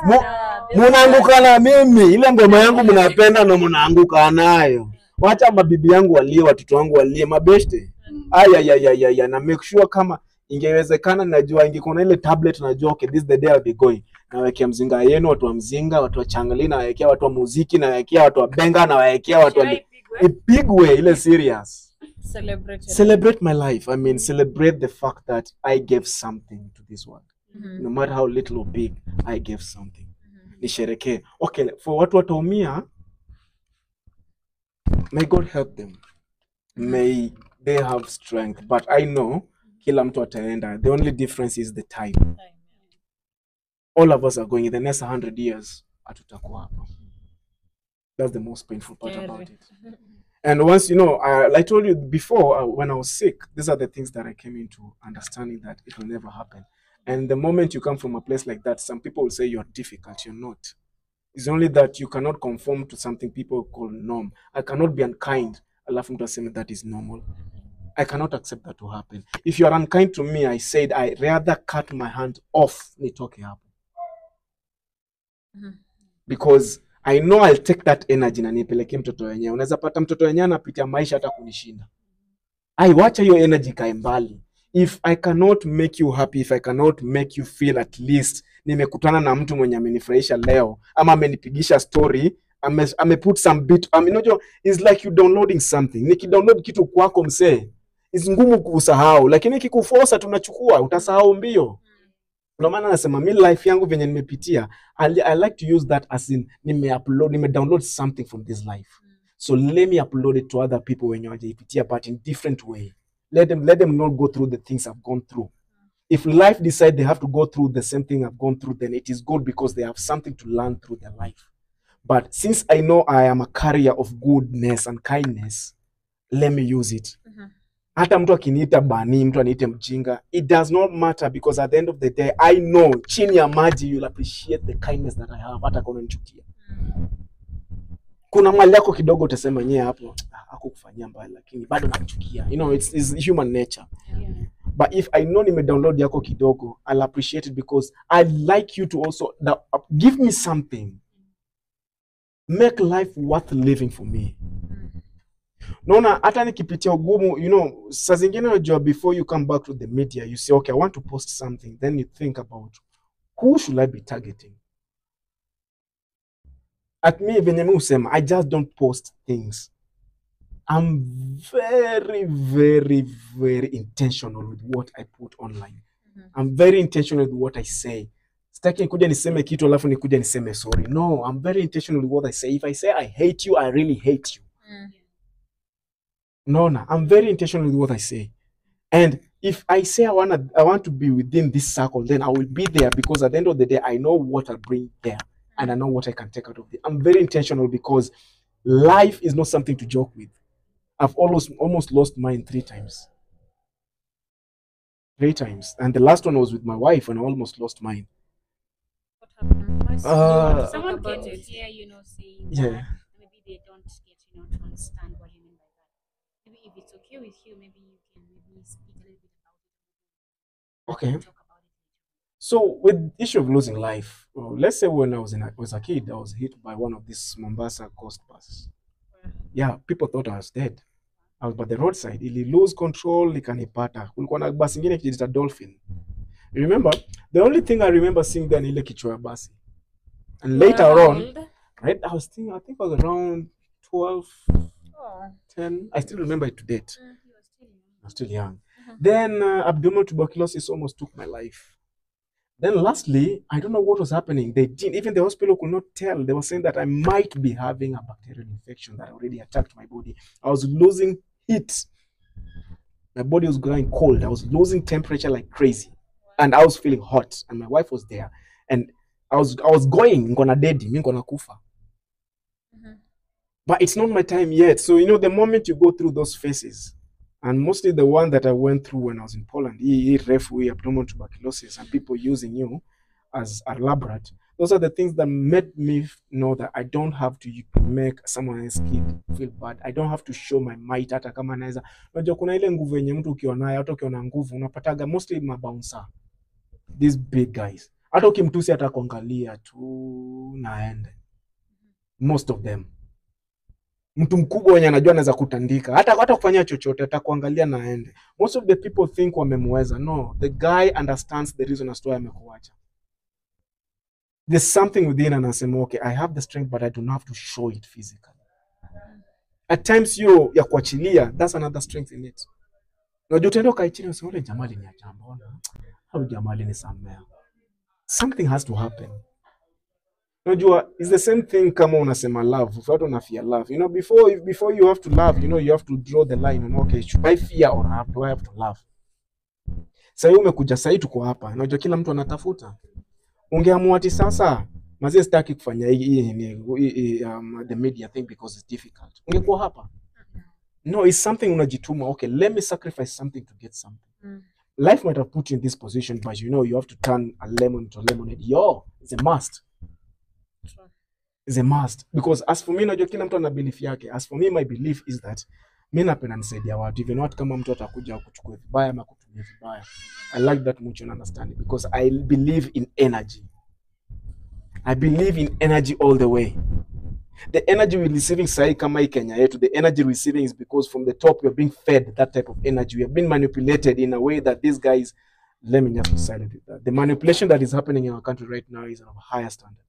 Mnaanguka na mimi. Ile ngoma yangu mnapenda na mnaanguka nayo. Wacha mabibi yangu walie, watoto wangu walie, mabeste. Na make sure kama Ingewezekana najua ingekuwa na ile tablet najua okay this is the day I'll be going. Nawekea mzinga yenu, watu wa mzinga, watu wa changali, nawekea watu wa muziki, nawekea watu wa benga, nawekea watu wa ipigwe ile serious. Celebrate my life. I mean, celebrate the fact that I gave something to this world. No matter how little or big, I gave something. Nishereke. Okay, for watu wataumia, may God help them. May they have strength. But I know, kila mtu ataenda. The only difference is the time. All of us are going in the next 100 years. Atutakuwa hapa. That's the most painful part about it. And once, like I told you before, when I was sick, these are the things that I came into understanding that it will never happen. And the moment you come from a place like that, some people will say you're difficult. You're not. It's only that you cannot conform to something people call norm. I cannot be unkind. Alafu mtu aseme that is normal. I cannot accept that to happen. If you are unkind to me, I said I rather cut my hand off. Nitoke hapo. Because I know I'll take that energy na nipeleke mtoto wenyewe. Unaweza pata mtoto wenyewe anapitia maisha hata kunishinda. Wacha hiyo energy kae mbali. If I cannot make you happy, if I cannot make you feel at least nimekutana na mtu mwenye amenifurahisha leo ama amenipigisha story, put some beat. It's like you downloading something. Nikidownload kitu kwako msee, it's ngumu kusahau, lakini kikuforce tunachukua, utasahau mbio. Ndio maana nasema mimi life yangu venye nimepitia, I like to use that as in nime-download something from this life. So let me upload it to other people when you're jaipitia, but in different way. Let them not go through the things I've gone through. If life decide they have to go through the same thing I've gone through, then it is good because they have something to learn through their life. But since I know I am a carrier of goodness and kindness, let me use it. Hata mtu akiniita bani, mtu aniite mjinga, it does not matter because at the end of the day, I know chini ya maji you'll appreciate the kindness that I have, hata kama unichukia. Kuna mali yako kidogo utasema nyewe hapo, hakukufanyia mbaya lakini bado nakuchukia. It's human nature. But if I know nime-download yako kidogo, I'll appreciate it because I'd like you to also give me something. Make life worth living for me. Naona hata nikipitia ugumu, saa zingine unajua before you come back to the media, you say, okay, I want to post something. Then you think about, who should I be targeting? At me, venye mimi usema, I just don't post things. I'm very, very, very intentional with what I put online. I'm very intentional with what I say. Sitaki nikuja niseme kitu alafu nikuja niseme sorry. No, I'm very intentional with what I say. If I say I hate you, I really hate you. No, I'm very intentional with what I say. And if I say I want to be within this circle, then I will be there because at the end of the day, I know what I'll bring there and I know what I can take out of it. I'm very intentional because life is not something to joke with. I've almost lost mine 3 times. 3 times. And the last one was with my wife and I almost lost mine. What happened? Someone can hear, saying Yeah. maybe they don't get, to understand what you mean by that. Maybe if it's okay with you, maybe you can speak a little bit about it. Okay. Talk about it. So with the issue of losing life, let's say when I was a kid, I was hit by one of these Mombasa coast buses. Yeah, people thought I was dead. I was by the roadside. Ili lose control, ikanipata. Kulikuwa na basi ingine kijita Dolphin. You remember? The only thing I remember seeing then ile kichwa ya basi. And later on, right, I think I was around 12, 10. I still remember it to date. I was still young. Then abdominal tuberculosis almost took my life. Then lastly, I don't know what was happening. Even the hospital could not tell. They were saying that I might be having a bacterial infection that already attacked my body. I was losing heat. My body was going cold. I was losing temperature like crazy. And I was feeling hot. And my wife was there. And I was going, ngona dedi, ngona kufa. But it's not my time yet. So, the moment you go through those phases, and mostly the one that I went through when I was in Poland, refugee, abdominal tuberculosis, and people using you as a laboratory, those are the things that made me know that I don't have to make someone else's kid feel bad. I don't have to show my might hata kama naweza. Unajua kuna ile nguvu yenye mtu ukiwa nayo, hata ukiwa na nguvu, unapataga mostly mabouncer. These big guys. Hata ukimtusi hata kuangalia tu naende. Most of them. Mtu mkubwa mwenye anajua anaweza kutandika. Hata kufanya chochote, atakuangalia na aende. Most of the people think wamemweza. No, the guy understands the reason as to why amekuacha. There's something within anasema, okay, I have the strength but I don't have to show it physically. At times hiyo ya kuachilia, that's another strength in it. Unajua utaenda ukaichilia useme ule jamaa aliniacha mbona? Au jamaa alinisamea. Something has to happen. Unajua it's the same thing kama unasema love. Watu wanafia love. You know, before you have to love, you know, you have to draw the line on, okay, should I fear or do I have to love? Sasa umekuja sasa tuko hapa. Unajua kila mtu anatafuta. Ungeamua ati sasa mazee sitaki kufanya hii the media thing because it's difficult. Ungekuwa hapa. No, it's something unajituma. Okay, let me sacrifice something to get something. Life might have put you in this position, but you know you have to turn a lemon into lemonade. It's a must. It's a must. Because as for me, najua kila mtu ana belief yake. As for me, my belief is that mimi napenda nisaidia watu. Even watu kama mtu atakuja kuchukua vibaya ama kutumia vibaya. I like that mutual understanding because I believe in energy. I believe in energy all the way. The energy we're receiving sai kama hii Kenya yetu, the energy we're receiving is because from the top we're being fed that type of energy. We have been manipulated in a way that these guys, let me just be silent with that. The manipulation that is happening in our country right now is of a higher standard.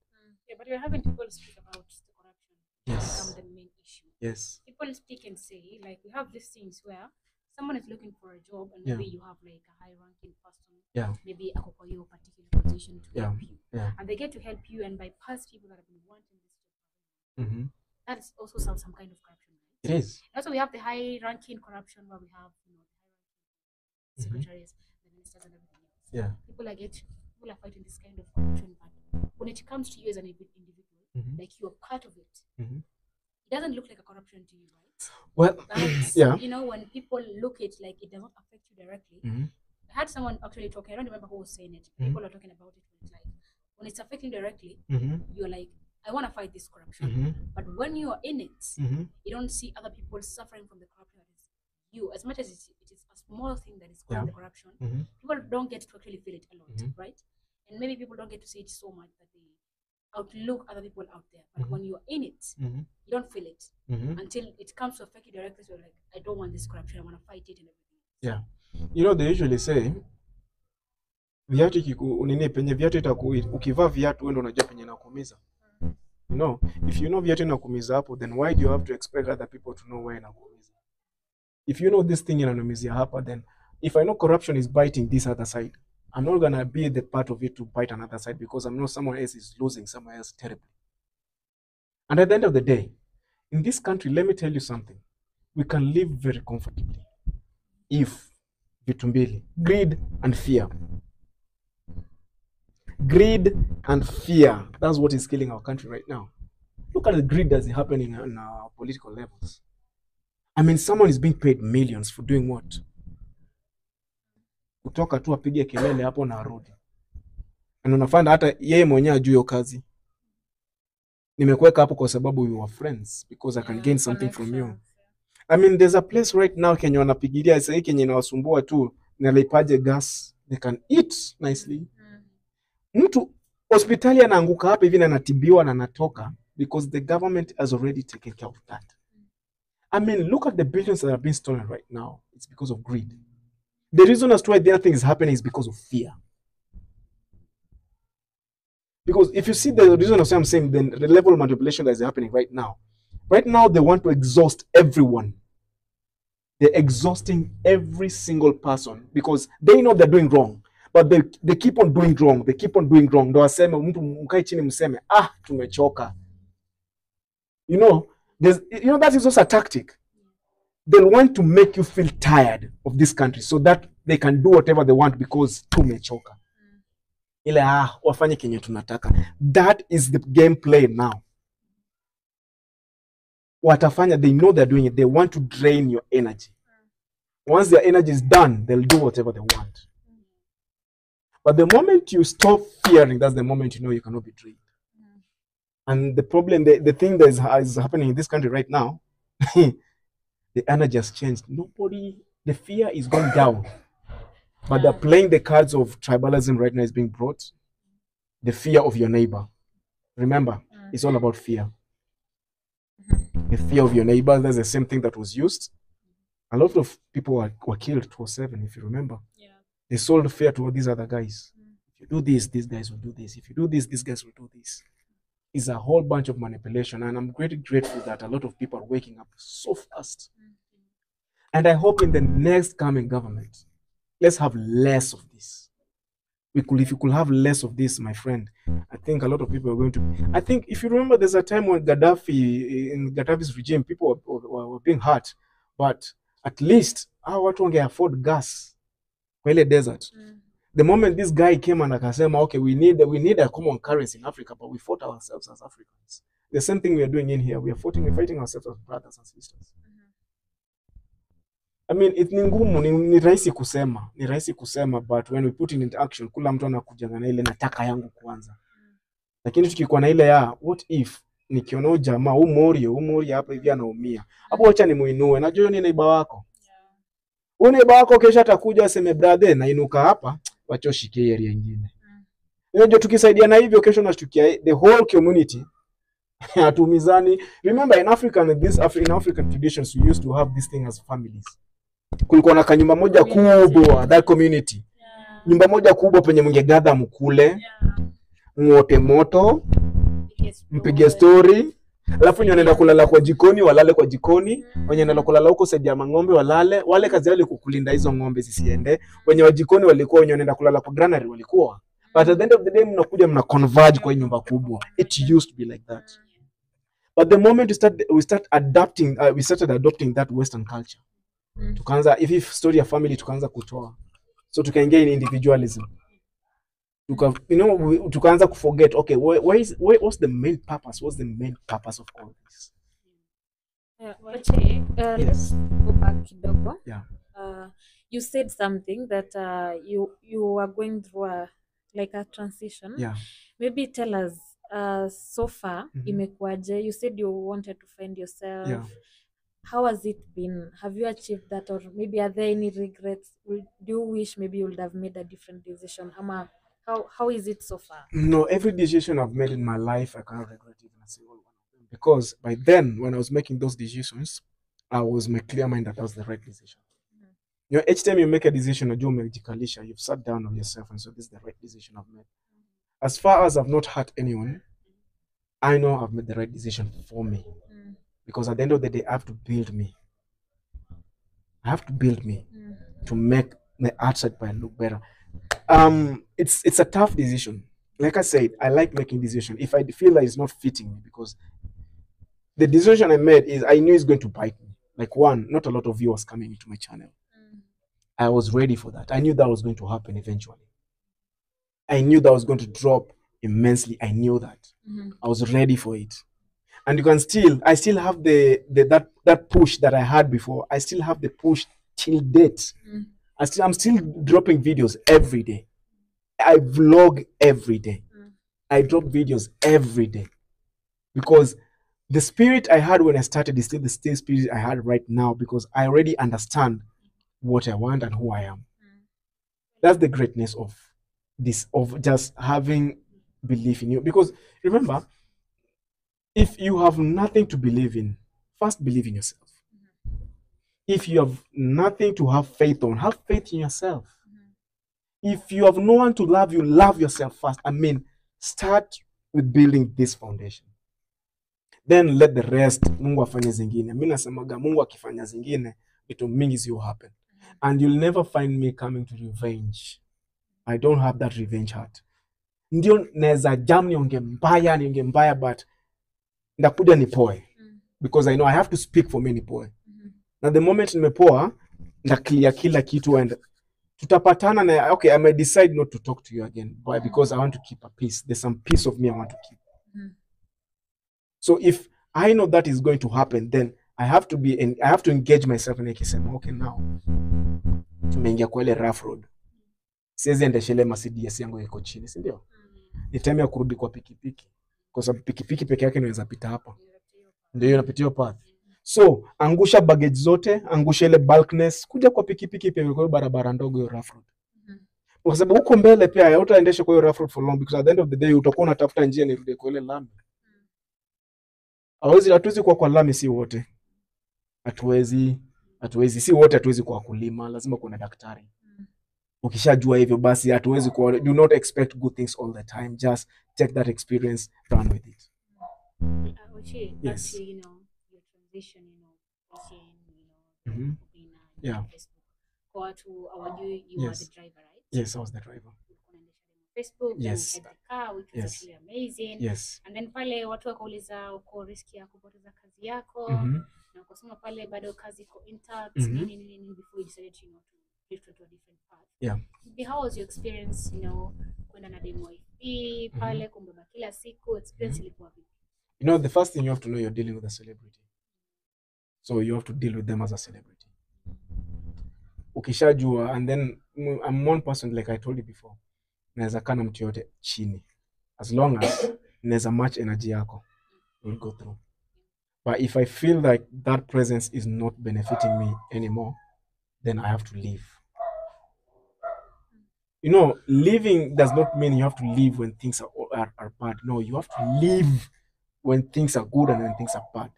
Yeah, but we're having people speak about the corruption. Yes. Become the main issue. Yes. People speak and say, like, we have these things where someone is looking for a job and maybe you have like a high-ranking person, maybe a particular position to help you, and they get to help you and bypass people that have been wanting this job. That is also some kind of corruption, right? It is. Also, we have the high-ranking corruption where we have, you know, the high-ranking secretaries, the ministers, and everything else. Yeah. People are fighting this kind of corruption, but when it comes to you as an individual, like you're part of it, it doesn't look like a corruption to you, right? Well, but, you know, when people look at like it doesn't affect you directly. I had someone actually talking, I don't remember who was saying it. People are talking about it when it's affecting directly, you're like, I want to fight this corruption. But when you are in it, you don't see other people suffering from the corruption that is you. As much as it is a small thing that is causing the corruption, people don't get to actually feel it a lot, right? And maybe people don't get to see it so much that they outlook other people out there. But when you're in it, you don't feel it until it comes to affect you directly. So you're like, I don't want this corruption. I want to fight it and everything. Yeah. You know, they usually say, viatu unini penye viatu ukivaa viatu wewe ndo unajua penye inakuumiza. You know, if you know viatu inakuumiza hapo, then why do you have to expect other people to know where inakuumiza? If you know this thing inanumiza hapa, then if I know corruption is biting this other side, I'm not gonna be the part of it to bite another side because I know someone else is losing somewhere else terribly. And at the end of the day, in this country, let me tell you something. We can live very comfortably if vitu mbili, greed and fear. Greed and fear. That's what is killing our country right now. Look at the greed that's happening on our political levels. I mean, someone is being paid millions for doing what? Kutoka tu apige kelele hapo na arudi. Na unafanya hata yeye mwenyewe ajue hiyo kazi. Nimekuweka hapo kwa sababu we were friends because I can gain something from you. I mean, there's a place right now Kenya wanapigilia sasa hii Kenya inawasumbua tu nalipaje gas, they can eat nicely. Mtu hospitali anaanguka hapa hivi na anatibiwa na anatoka because the government has already taken care of that. I mean, look at the billions that have been stolen right now. It's because of greed. The reason as to why the other thing is happening is because of fear. Because if you see the reason as I'm saying, then the level of manipulation that is happening right now they want to exhaust everyone. They're exhausting every single person because they know they're doing wrong. But they keep on doing wrong. They keep on doing wrong. Ndo waseme mtu mkae chini mseme, tumechoka. You know, that is also a tactic. They'll want to make you feel tired of this country so that they can do whatever they want because tumechoka. Ile wafanye kenye tunataka. That is the gameplay now. Watafanya, they know they're doing it. They want to drain your energy. Once their energy is done, they'll do whatever they want. But the moment you stop fearing, that's the moment you know you cannot be drained. And the problem, the thing that is happening in this country right now, the energy has changed. The fear is going down. But they're playing the cards of tribalism right now is being brought. The fear of your neighbor. Remember, it's all about fear. the fear of your neighbor. That's the same thing that was used. A lot of people were killed 207, if you remember. Yeah. They sold fear to all these other guys. If you do this, these guys will do this. If you do this, these guys will do this. It's a whole bunch of manipulation, and I'm really grateful that a lot of people are waking up so fast. And I hope in the next coming government, let's have less of this. If you could have less of this, my friend, I think a lot of people are going to. I think if you remember, there's a time when in Gaddafi's regime, people were being hurt, but at least watu wange afford gas kwa ile desert. The moment this guy came and akasema, okay, we need a common currency in Africa, but we fought ourselves as Africans. The same thing we are doing in here. We are fighting ourselves as brothers and sisters. I mean, ni ngumu, ni rahisi kusema, but when we put it into action, kula mtu anakuja na ile nataka yangu kwanza. Lakini tukikuwa na ile ya what if nikiona jamaa umori hapa hivi anaumia. Hapo acha nimuinue. Najua ni neighbor wako. Neighbor wako kesho atakuja aseme brother na inuka hapa, wacha ushike area nyingine. Unajua tukisaidiana hivyo kesho nashtukia the whole community hatumizani. Remember in African traditions we used to have this thing as families. Kulikuwa na kanyumba moja kubwa, that community. Nyumba moja kubwa penye mngegather mkule. Mwote moto, mpige story. Alafu wenye wanaenda kulala kwa jikoni walale kwa jikoni, wenye wanaenda kulala huko saidia mang'ombe walale. Wale kazi yao ilikuwa kulinda hizo ng'ombe zisiende. Wenye wa jikoni walikuwa wenye wanaenda kulala kwa granary walikuwa. But at the end of the day mnakuja mna converge kwa nyumba kubwa. It used to be like that. But the moment we started adopting that Western culture. Tukaanza if story ya family tukaanza kutoa. So tukaingia in individualism. Tukaanza kuforget, okay, what's the main purpose? What's the main purpose of all this? Yeah, let's go back kidogo. Yeah. You said something that you are going through like a transition. Yeah. Maybe tell us so far imekuaje? You said you wanted to find yourself. Yeah. How has it been? Have you achieved that, or maybe are there any regrets? Do you wish maybe you would have made a different decision? How is it so far? No, every decision I've made in my life, I cannot regret even a single one of them. Because by then, when I was making those decisions, I was my clear mind that was the right decision. Each time you make a decision, you've sat down on yourself and said, this is the right decision I've made. As far as I've not hurt anyone, I know I've made the right decision for me. Because at the end of the day, I have to build me. I have to build me to make my outside look better. It's a tough decision. Like I said, I like making decisions. If I feel that it's not fitting me, because the decision I made is I knew it's going to bite me. Like one, not a lot of viewers coming into my channel. I was ready for that. I knew that was going to happen eventually. I knew that was going to drop immensely. I knew that. I was ready for it. And I still have that push that I had before. I still have the push till date. I'm still dropping videos every day. I vlog every day. I drop videos every day. Because the spirit I had when I started is still the same spirit I had right now, because I already understand what I want and who I am. That's the greatness of this, of just having belief in you. Because remember, if you have nothing to believe in, first believe in yourself. If you have nothing to have faith on, have faith in yourself. If you have no one to love you, love yourself first. I mean, start with building this foundation. Then let the rest, Mungu afanye zingine. Mimi nasemaga Mungu akifanya zingine, vitu mingi zio happen. And you'll never find me coming to revenge. I don't have that revenge heart. Ndio naweza jam nionge mbaya, but ndakuja nipoe. Because I know I have to speak for me nipoe. Now the moment nimepoa, ndaclear kila kitu and tutapatana na, okay, I may decide not to talk to you again. Why? Because I want to keep a peace. There's some piece of me I want to keep. So if I know that is going to happen, then I have to engage myself and say, okay, now tumeingia kwa ile rough road. Siwezi endesha ile Mercedes yangu iko chini, si ndio? Ni time ya kurudi kwa pikipiki. Kwa sababu pikipiki peke yake inaweza pita hapa. Ndio inapitia hiyo path. So, angusha baggage zote, angusha ile bulkness, kuja kwa pikipiki pia kwa barabara ndogo hiyo rough road. Kwa sababu huko mbele pia hautaendesha kwa hiyo rough road for long, because at the end of the day utakuwa unatafuta njia nirudi kwa ile lami. hatuwezi kwa lami, si wote. Hatuwezi si wote, hatuwezi kwa kulima, lazima kuna daktari. Ukishajua hivyo basi hatuwezi kwa, do not expect good things all the time, just take that experience, run with it. Ochi, Yes. actually, your transition, watching, Yeah. Facebook. Kwa watu hawajui, you Yes. are the driver, right? Yes, I was the driver. Facebook, Yes. and you had the car, which was Yes. actually amazing. Yes. And then pale watu wakauliza uko riski ya kupoteza kazi yako, na ukasema pale bado kazi iko intact, nini before you decided to drift to a different path. Yeah. How was your experience, kwenda na demo hivi pale kumbeba kila siku, experience ilikuwa vipi? The first thing you have to know, you're dealing with a celebrity. So you have to deal with them as a celebrity. Ukishajua, and then I'm one person, like I told you before, naweza kana mtu yote chini. As long as naweza match energy yako, we'll go through. But if I feel like that presence is not benefiting me anymore, then I have to leave. Leaving does not mean you have to leave when things are bad. No, you have to leave when things are good and when things are bad.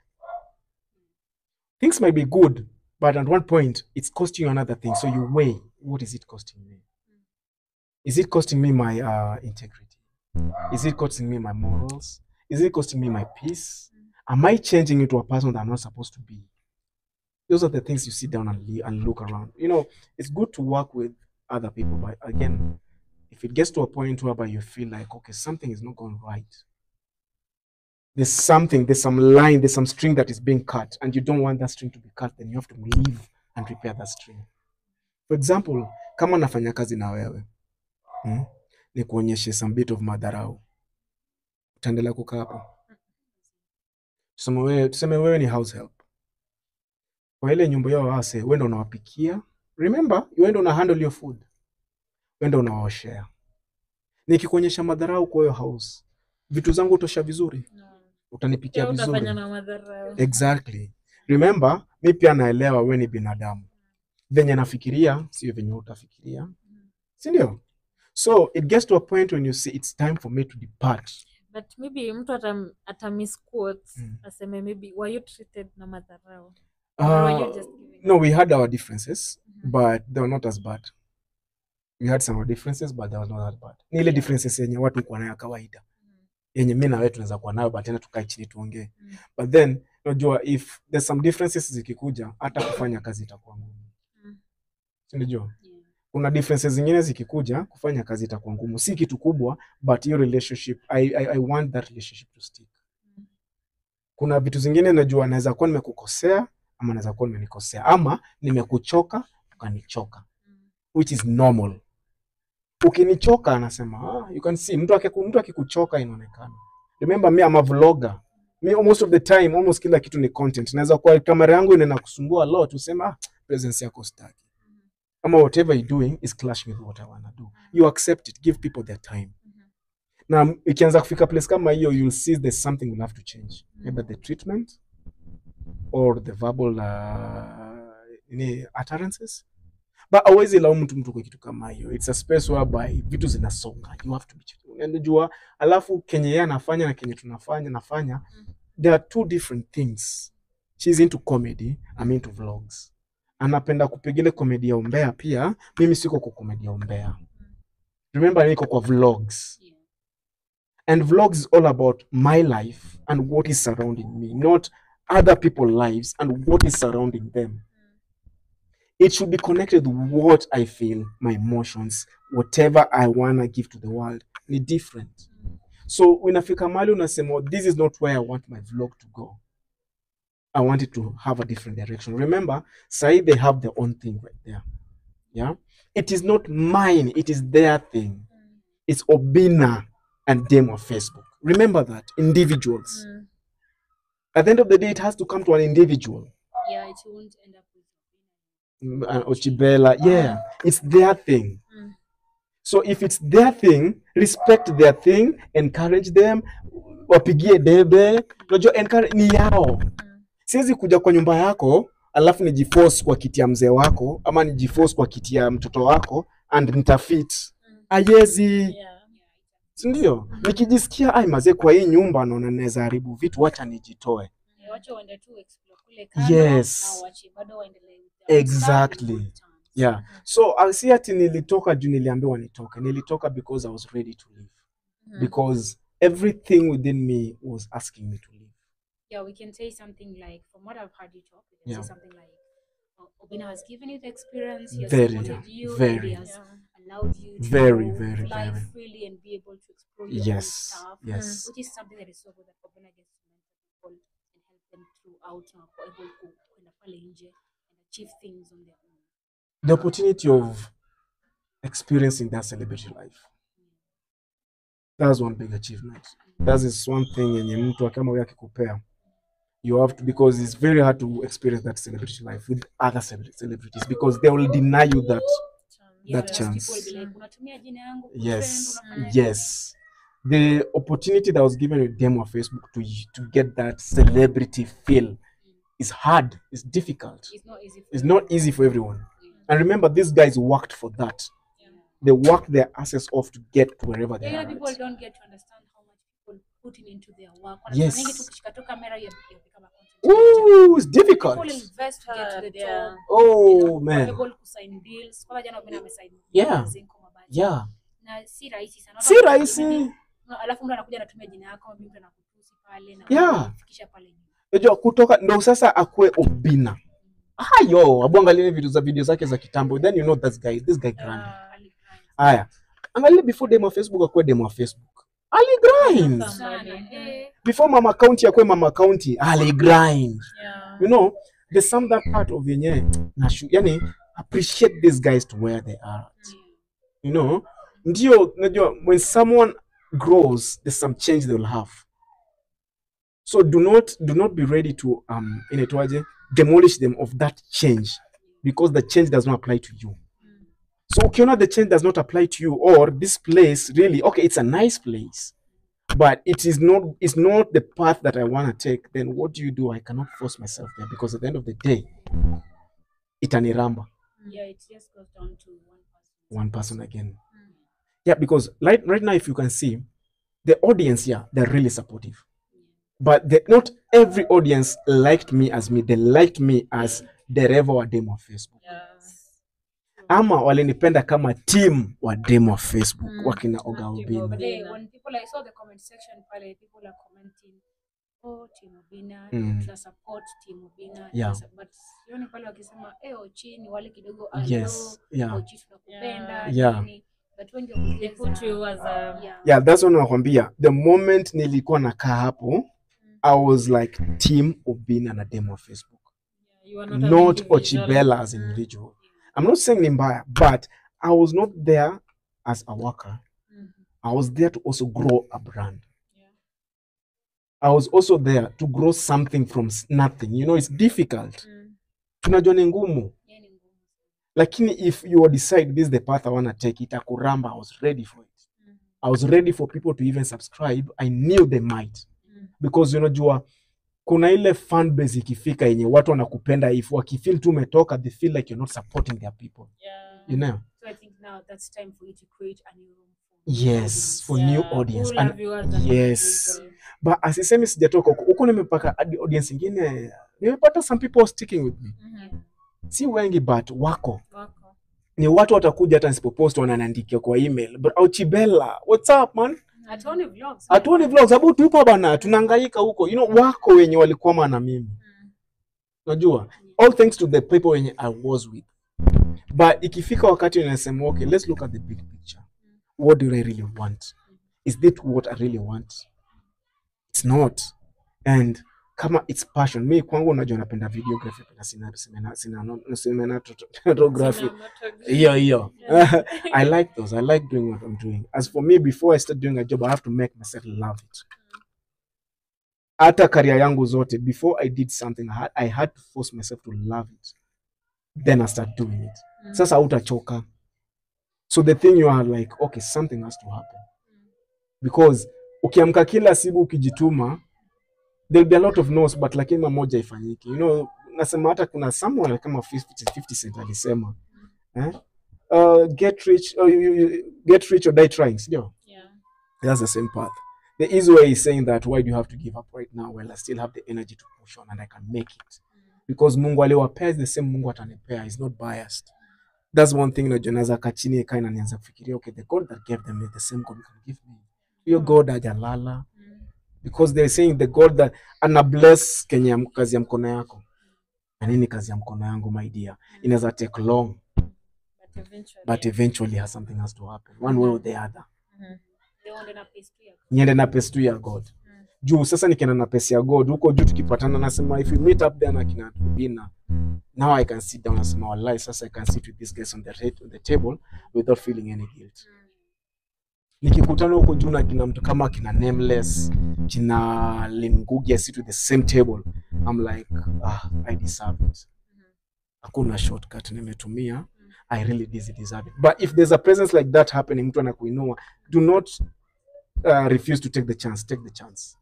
Things might be good, but at one point, it's costing you another thing. So you weigh, what is it costing me? Is it costing me my integrity? Is it costing me my morals? Is it costing me my peace? Am I changing into a person that I'm not supposed to be? Those are the things you sit down and look around. It's good to work with other people, but again, if it gets to a point whereby you feel like, okay, something is not going right, there's some line, there's some string that is being cut, and you don't want that string to be cut, then you have to leave and repair that string. For example, kama nafanya kazi na wewe, ni kuonyeshe some bit of madharau, utaendelea kukaa hapo? Tuseme wewe ni house help. Kwa ile nyumba yao wase, wewe ndio unawapikia. Remember, wewe ndio una handle your food. Wewe ndio unawaoshea. Nikikuonyesha madharau kwa hiyo house, vitu zangu utosha vizuri? Utanipikia vizuri? Utafanya na madharau. Exactly. Remember, mimi pia naelewa wewe ni binadamu. Venye nafikiria, sio venye utafikiria. Si ndio? So, it gets to a point when you say it's time for me to depart. But maybe mtu ata-misquote, aseme maybe, were you treated na madharau? Or were you just giving? No, we had our differences, but they were not as bad. We had some differences, but they were not that bad. Ni ile differences yenye watu kwa nayo kawaida. Yenye mimi na wewe tunaweza kuwa nayo, but tena tukae chini tuongee. But then, unajua, if there's some differences zikikuja, hata kufanya kazi itakuwa ngumu. Unajua? Kuna differences zingine zikikuja, kufanya kazi itakuwa ngumu. Si kitu kubwa, but your relationship, I want that relationship to stick. Kuna vitu zingine najua naweza kuwa nimekukosea, ama naweza kuwa nimenikosea, ama nimekuchoka, ukanichoka. Which is normal. Ukinichoka anasema, you can see, mtu akikuchoka inaonekana. Remember me, I'm a vlogger. Me most of the time, almost kila kitu ni content. Naweza kwa kamera yangu inakusumbua a lot, usema presence yako staki. Ama whatever you're doing is clashing with what I want to do. You accept it, give people their time. Na ikianza kufika place kama hiyo, you'll see there's something will have to change. Maybe the treatment or the verbal utterances. But always laumu mtu kwa kitu kama hiyo. It's a space whereby vitu zinasonga. You have to be cheerful. Unajua, alafu kenye yeye anafanya na kenye nafanya, there are two different things. She's into comedy, I'm into vlogs. Anapenda kupigile comedy ya umbea pia, mimi siko kwa comedy ya umbea. Remember, niko kwa vlogs. And vlogs is all about my life and what is surrounding me, not other people's lives and what is surrounding them. It should be connected with what I feel, my emotions, whatever I want to give to the world. Ni different. So unafika mahali unasema, this is not where I want my vlog to go. I want it to have a different direction. Remember, say they have their own thing right there. Yeah? It is not mine, it is their thing. It's Obina and them on Facebook. Remember that, individuals. At the end of the day, it has to come to an individual. Yeah, it won't end up with Ochibella, yeah, it's their thing. So if it's their thing, respect their thing, encourage them, wapigie debe, unajua encourage ni yao. Siwezi kuja kwa nyumba yako, alafu nijiforce kwa kiti ya mzee wako, ama nijiforce kwa kiti ya mtoto wako, and nitafit. Ayezi. Ndio. Nikijisikia ai mazee kwa hii nyumba naona naweza haribu vitu, acha nijitoe. Wacha waende tu explore kule kando Yes. na wache bado waendelee. Exactly. Yeah. So I see ati nilitoka juu niliambiwa nitoke. Nilitoka because I was ready to leave. Because everything within me was asking me to leave. Yeah, we can say something like, from what I've heard you talk, we can say something like, Obina has given you the experience, he has supported you, and he has allowed you to fly freely and be able to explore your own stuff, which is something that is so good that Obina gets to mentor people and help them throughout now, for able to kwenda pale nje and achieve things on their own. The opportunity of experiencing that celebrity life. That's one big achievement. That is one thing yenye mtu kama wewe akikupea. You have to, because it's very hard to experience that celebrity life with other celebrities because they will deny you that chance. Yes. The opportunity that was given with them on Facebook to get that celebrity feel is hard. It's difficult. It's not easy for everyone. And remember, these guys worked for that. They worked their asses off to get to wherever they are. People don't get to understand how much people putting into their work. Yes. Ooh, it's difficult. People invest to get to the job. Oh, man. Able to sign deals. Yeah. Yeah. Na si rahisi sana. Si rahisi. Alafu mtu anakuja anatumia jina yako, mtu anakutusi pale na kufikisha pale. Unajua kutoka ndo sasa akue Obina. Hayo, abwangalie video zake za kitambo, then you know this guy grind. Aya. Angalia before demo Facebook akue demo Facebook. Ali grind. Before mama county akue mama county, ali grind. You know, there's some that part of yenye yani appreciate these guys to where they are at. You know, ndio unajua when someone grows, there's some change they will have. So do not be ready to demolish them of that change because the change does not apply to you. So ukiona the change does not apply to you, or this place really, okay, it's a nice place, but it's not the path that I want to take, then what do? I cannot force myself there because at the end of the day, itaniramba. Yeah, it just goes down to one person again. Yeah, because right now, if you can see, the audience here, they're really supportive. But not every audience liked me as me. They liked me as dereva wa demo Facebook. Ama walinipenda kama team wa demo Facebook. Wakina Oga Obina. When people, I saw the comment section, people are commenting, oh, Team Obina, to support Team Obina. Yeah. But sioni pale wakisema, Ochi ni wale kidogo yes. Yeah. Ochi tunakupenda. Yeah. But when they put you as a... Yeah, that's what nakwambia. The moment nilikuwa nakaa hapo, I was like Team Obina na demo Facebook. You are not Ochibella as an individual. I'm not saying Nimbaya, but I was not there as a worker. I was there to also grow a brand. I was also there to grow something from nothing. You know, it's difficult. Tunajua ni ngumu. Lakini if you decide this is the path I want to take, itakuramba, I was ready for it. I was ready for people to even subscribe. I knew they might. Because unajua kuna ile fan base ikifika yenye watu wanakupenda, if wakifeel tu umetoka, they feel like you're not supporting their people. You know? So I think now that's time for you to create a new room. Yes, for new audience. Yes. But asisemi sijatoka huko, nimepaka audience ingine. Nimepata some people sticking with me. Si wengi but wako. Ni watu watakuja hata nisipopost wananiandikia kwa email. But Ochibella, what's up man? Atuone vlogs. Abu tupo bana, tunahangaika huko. You know, wako wenye walikuwa na mimi. Unajua, all thanks to the people wenye I was with. But ikifika wakati ninasema okay, let's look at the big picture. What do I really want? Is this what I really want? It's not. And kama it's passion, me kwangu unajua napenda videography, napenda cinematography. Hiyo. I like those. I like doing what I'm doing. As for me, before I start doing a job, I have to make myself love it. Hata career yangu zote, before I did something, I had to force myself to love it. Then I start doing it. Sasa utachoka. So the thing you are like, okay, something has to happen. Because ukiamka kila siku ukijituma, there'll be a lot of no's, but lakini mamoja ifanyiki. You know, nasema hata kuna someone kama 50 Cent alisema, get rich or die trying, sio? That's the same path. The easy way is saying that, why do you have to give up right now? Well, I still have the energy to push on and I can make it. Because Mungu aliwapea is the same Mungu atanipea. He's not biased. That's one thing that Jonaza kachini kind of nianza kufikiria, okay, the God that gave them is the same God you can give me. Your God hajalala. Because they're saying the God that ana bless Kenya kazi ya mkono yako. Na nini kazi ya mkono yangu, my dear? Inaweza take long. But eventually has something has to happen. One way or the other. Niende na pesi tu ya God. Juu sasa nikienda na pesi ya God, huko juu tukipatana nasema, if we meet up there na kina Bina, now I can sit down and say, wallahi, sasa I can sit with these guys on the table without feeling any guilt. Nikikutana huko juu na kina mtu kama kina Nameless, kina Lingugi, I sit with the same table, I'm like, I deserve it. Hakuna shortcut nimetumia. I really deserve it. But if there's a presence like that happening, mtu anakuinua, do not refuse to take the chance. Take the chance.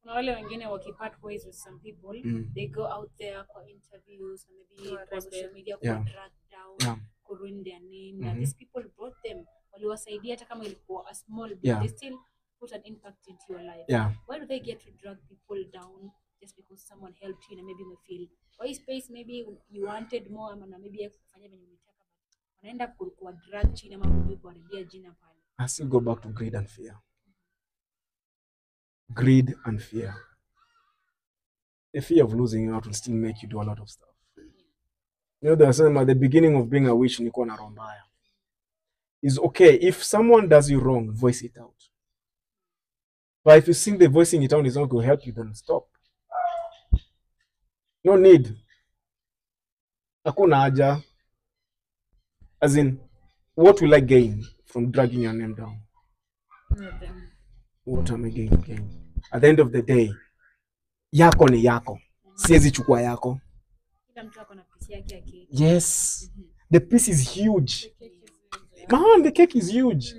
Kuna wale wengine wakipart ways with some people, they go out there for interviews and maybe for social media, drag down, ruin their name. And these people brought them, waliwasaidia hata kama ilikuwa a small bit, they still put an impact into your life. Why do they get to drag people down just because someone helped you and maybe you feel, why space maybe you wanted more, ama maybe kufanya venye unataka, wanaenda kwa drag chini ama kuharibia jina pale. I still go back to greed and fear. Greed and fear. The fear of losing out will still make you do a lot of stuff. You know, there's something at the beginning of being a witch, niko na roho mbaya. It's okay if someone does you wrong, voice it out. But if you think the voicing it out is not going to help you, then stop. No need. Hakuna haja. As in, what will I gain from dragging your name down? Nothing. What am I going to gain? At the end of the day, yako ni yako. Siwezi chukua yako. Kila mtu ako na piece yake ya cake. Yes. The piece is huge. Man, the cake is huge.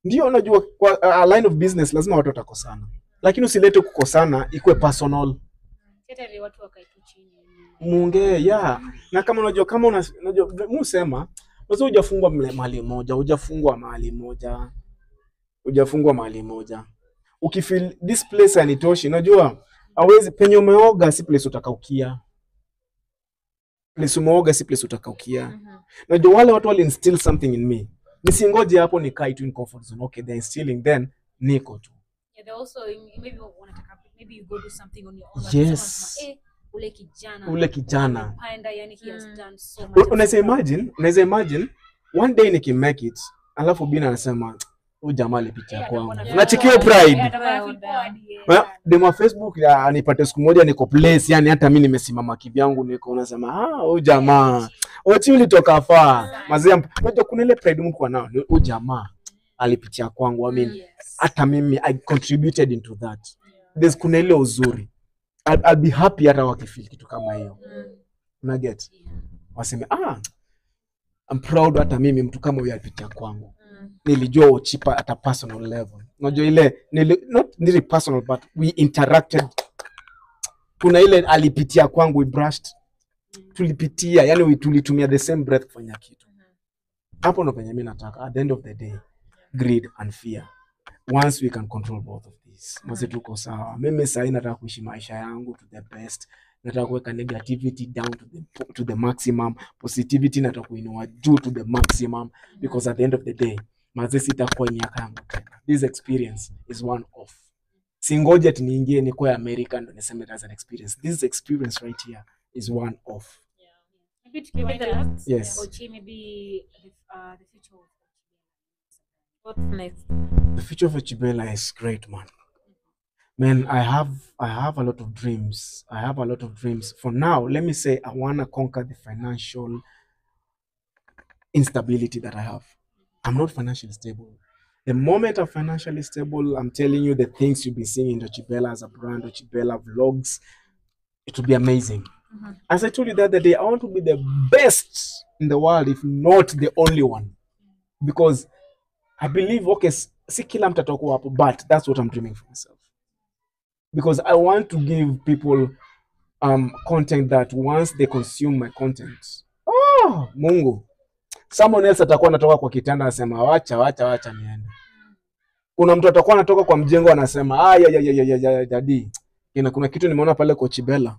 Ndio unajua kwa a line of business lazima watu watakosana. Lakini usilete kukosana ikuwe personal. Hata watu wakaitu chini. Muongee, na kama unajua unajua musema, unaweza hujafungwa mahali moja, hujafungwa mahali moja. Ukifeel this place anitoshi, unajua hawezi penye umeoga si place utakaukia. Place umeoga si place utakaukia. Unajua wale watu wali instill something in me. Nisingoje hapo nikae tu in comfort zone. Okay, they're instilling, then niko tu. Yeah, they also maybe wanataka, maybe you go do something on your own. Yes. Ule kijana. Yani he has done so much. Unaweza imagine one day nikimake it, alafu Bina anasema huyu jamaa alipitia kwangu. Unachikia pride. Demo Facebook anipate siku moja niko place, yani hata mimi nimesimama kivyangu niko unasema huyu jamaa Nilitoka far. Mazee unajua kuna ile pride mtu kwa nao. Huyu jamaa alipitia kwangu. I mean hata mimi I contributed into that. There's kuna ile uzuri. I'll be happy hata wakifeel kitu kama hiyo. Una get? Waseme I'm proud hata mimi mtu kama huyu alipitia kwangu. Nilijua Ochipa at a personal level. Unajua ile not really personal but we interacted. Kuna ile alipitia kwangu, we brushed. Tulipitia, yani tulitumia the same breath kufanya kitu. Hapo ndo penye mimi nataka at the end of the day, greed and fear. Once we can control both of these, maze tuko sawa. Mimi sasa nataka kuishi maisha yangu to the best. Nataka kuweka negativity down to the maximum, positivity nataka kuinua juu to the maximum, because at the end of the day, maze sitakuwa miaka yangu tena. This experience is one off. Singoje ati niingie niko America ndo niseme as an experience. This experience right here is one off. Maybe the last. Yes. Ochi, maybe the future of Ochibella. What's next? The future of Ochibella is great, man. Man, I have a lot of dreams. For now, let me say I want to conquer the financial instability that I have. I'm not financially stable. The moment I'm financially stable, I'm telling you the things you'll be seeing in Ochibella as a brand, Ochibella vlogs, it will be amazing. As I told you the other day, I want to be the best in the world, if not the only one. Because I believe, okay, si kila mtu atakuwa hapo, but that's what I'm dreaming for myself. Because I want to give people content that once they consume my content, Mungu, someone else atakuwa anatoka kwa kitanda asema wacha niende. Kuna mtu atakuwa anatoka kwa mjengo anasema ya daddy. Kuna kitu nimeona pale kwa Ochibella.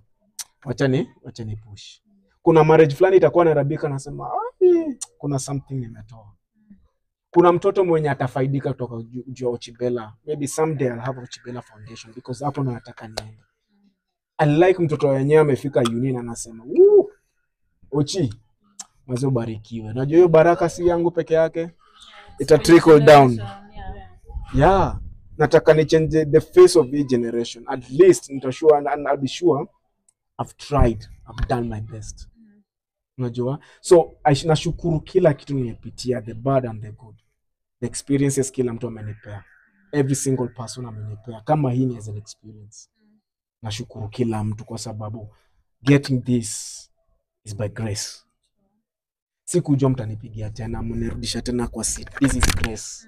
Wacha ni push. Kuna marriage fulani itakuwa narabika anasema kuna something nimetoa. Kuna mtoto mwenye atafaidika kutoka juu ya Ochibella. Maybe someday I'll have Ochibella Foundation because hapo ndo nataka niende. I like mtoto wenyewe amefika uni na anasema, Ochi, mazo barikiwe. Najua hiyo baraka si yangu peke yake. Ita trickle down. Yeah. Nataka ni change the face of each generation. At least nitasure and I'll be sure I've tried. I've done my best. Unajua? So nashukuru kila kitu nimepitia, the bad and the good. The experiences kila mtu amenipea. Every single person amenipea. Kama hii ni as an experience. Nashukuru kila mtu kwa sababu getting this is by grace. Sikujua mtanipigia tena, mnirudisha tena kwa seat. This is grace.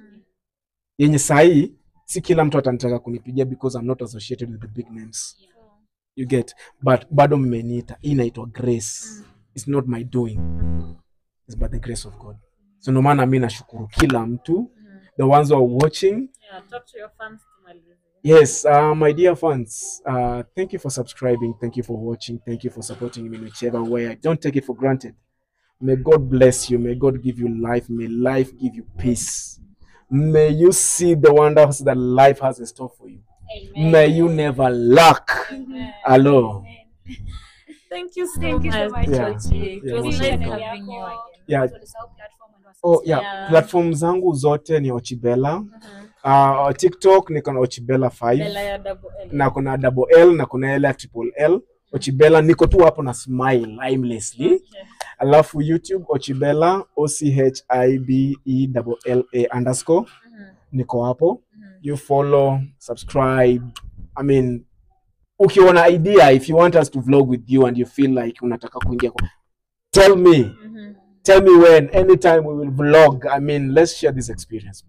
Yenye sahi si kila mtu atanitaka kunipigia because I'm not associated with the big names. You get, but bado mmeniita. Hii inaitwa grace. It's not my doing. It's by the grace of God. So no maana mimi nashukuru kila mtu, the ones who are watching. Yeah, talk to your fans to maliza. Yes, my dear fans, thank you for subscribing, thank you for watching, thank you for supporting me in whichever way. I don't take it for granted. May God bless you, may God give you life, may life give you peace. May you see the wonders that life has in store for you. Amen. May you never lack. Hello. Thank you so much. Yeah. It was nice having you again. Yeah. Oh yeah, platform zangu zote ni Ochibella. TikTok niko na Ochibella 5. Bella ya double L. Na kuna double L na kuna L ya triple L. Ochibella niko tu hapo na smile aimlessly. Okay. Alafu YouTube Ochibella OCHIBELLA_. Niko hapo. You follow, subscribe. I mean, ukiona idea, if you want us to vlog with you and you feel like unataka kuingia, tell me. Tell me when, anytime we will vlog. I mean, let's share this experience.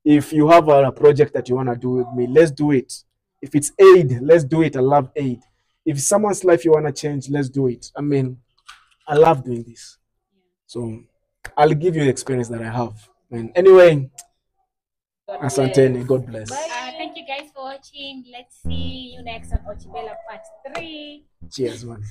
If you have a project that you want to do with me, let's do it. If it's aid, let's do it. I love aid. If someone's life you want to change, let's do it. I mean, I love doing this. So, I'll give you the experience that I have. And anyway, asanteni, God bless. Thank you guys for watching. Let's see you next on Ochibella part 3. Cheers, man.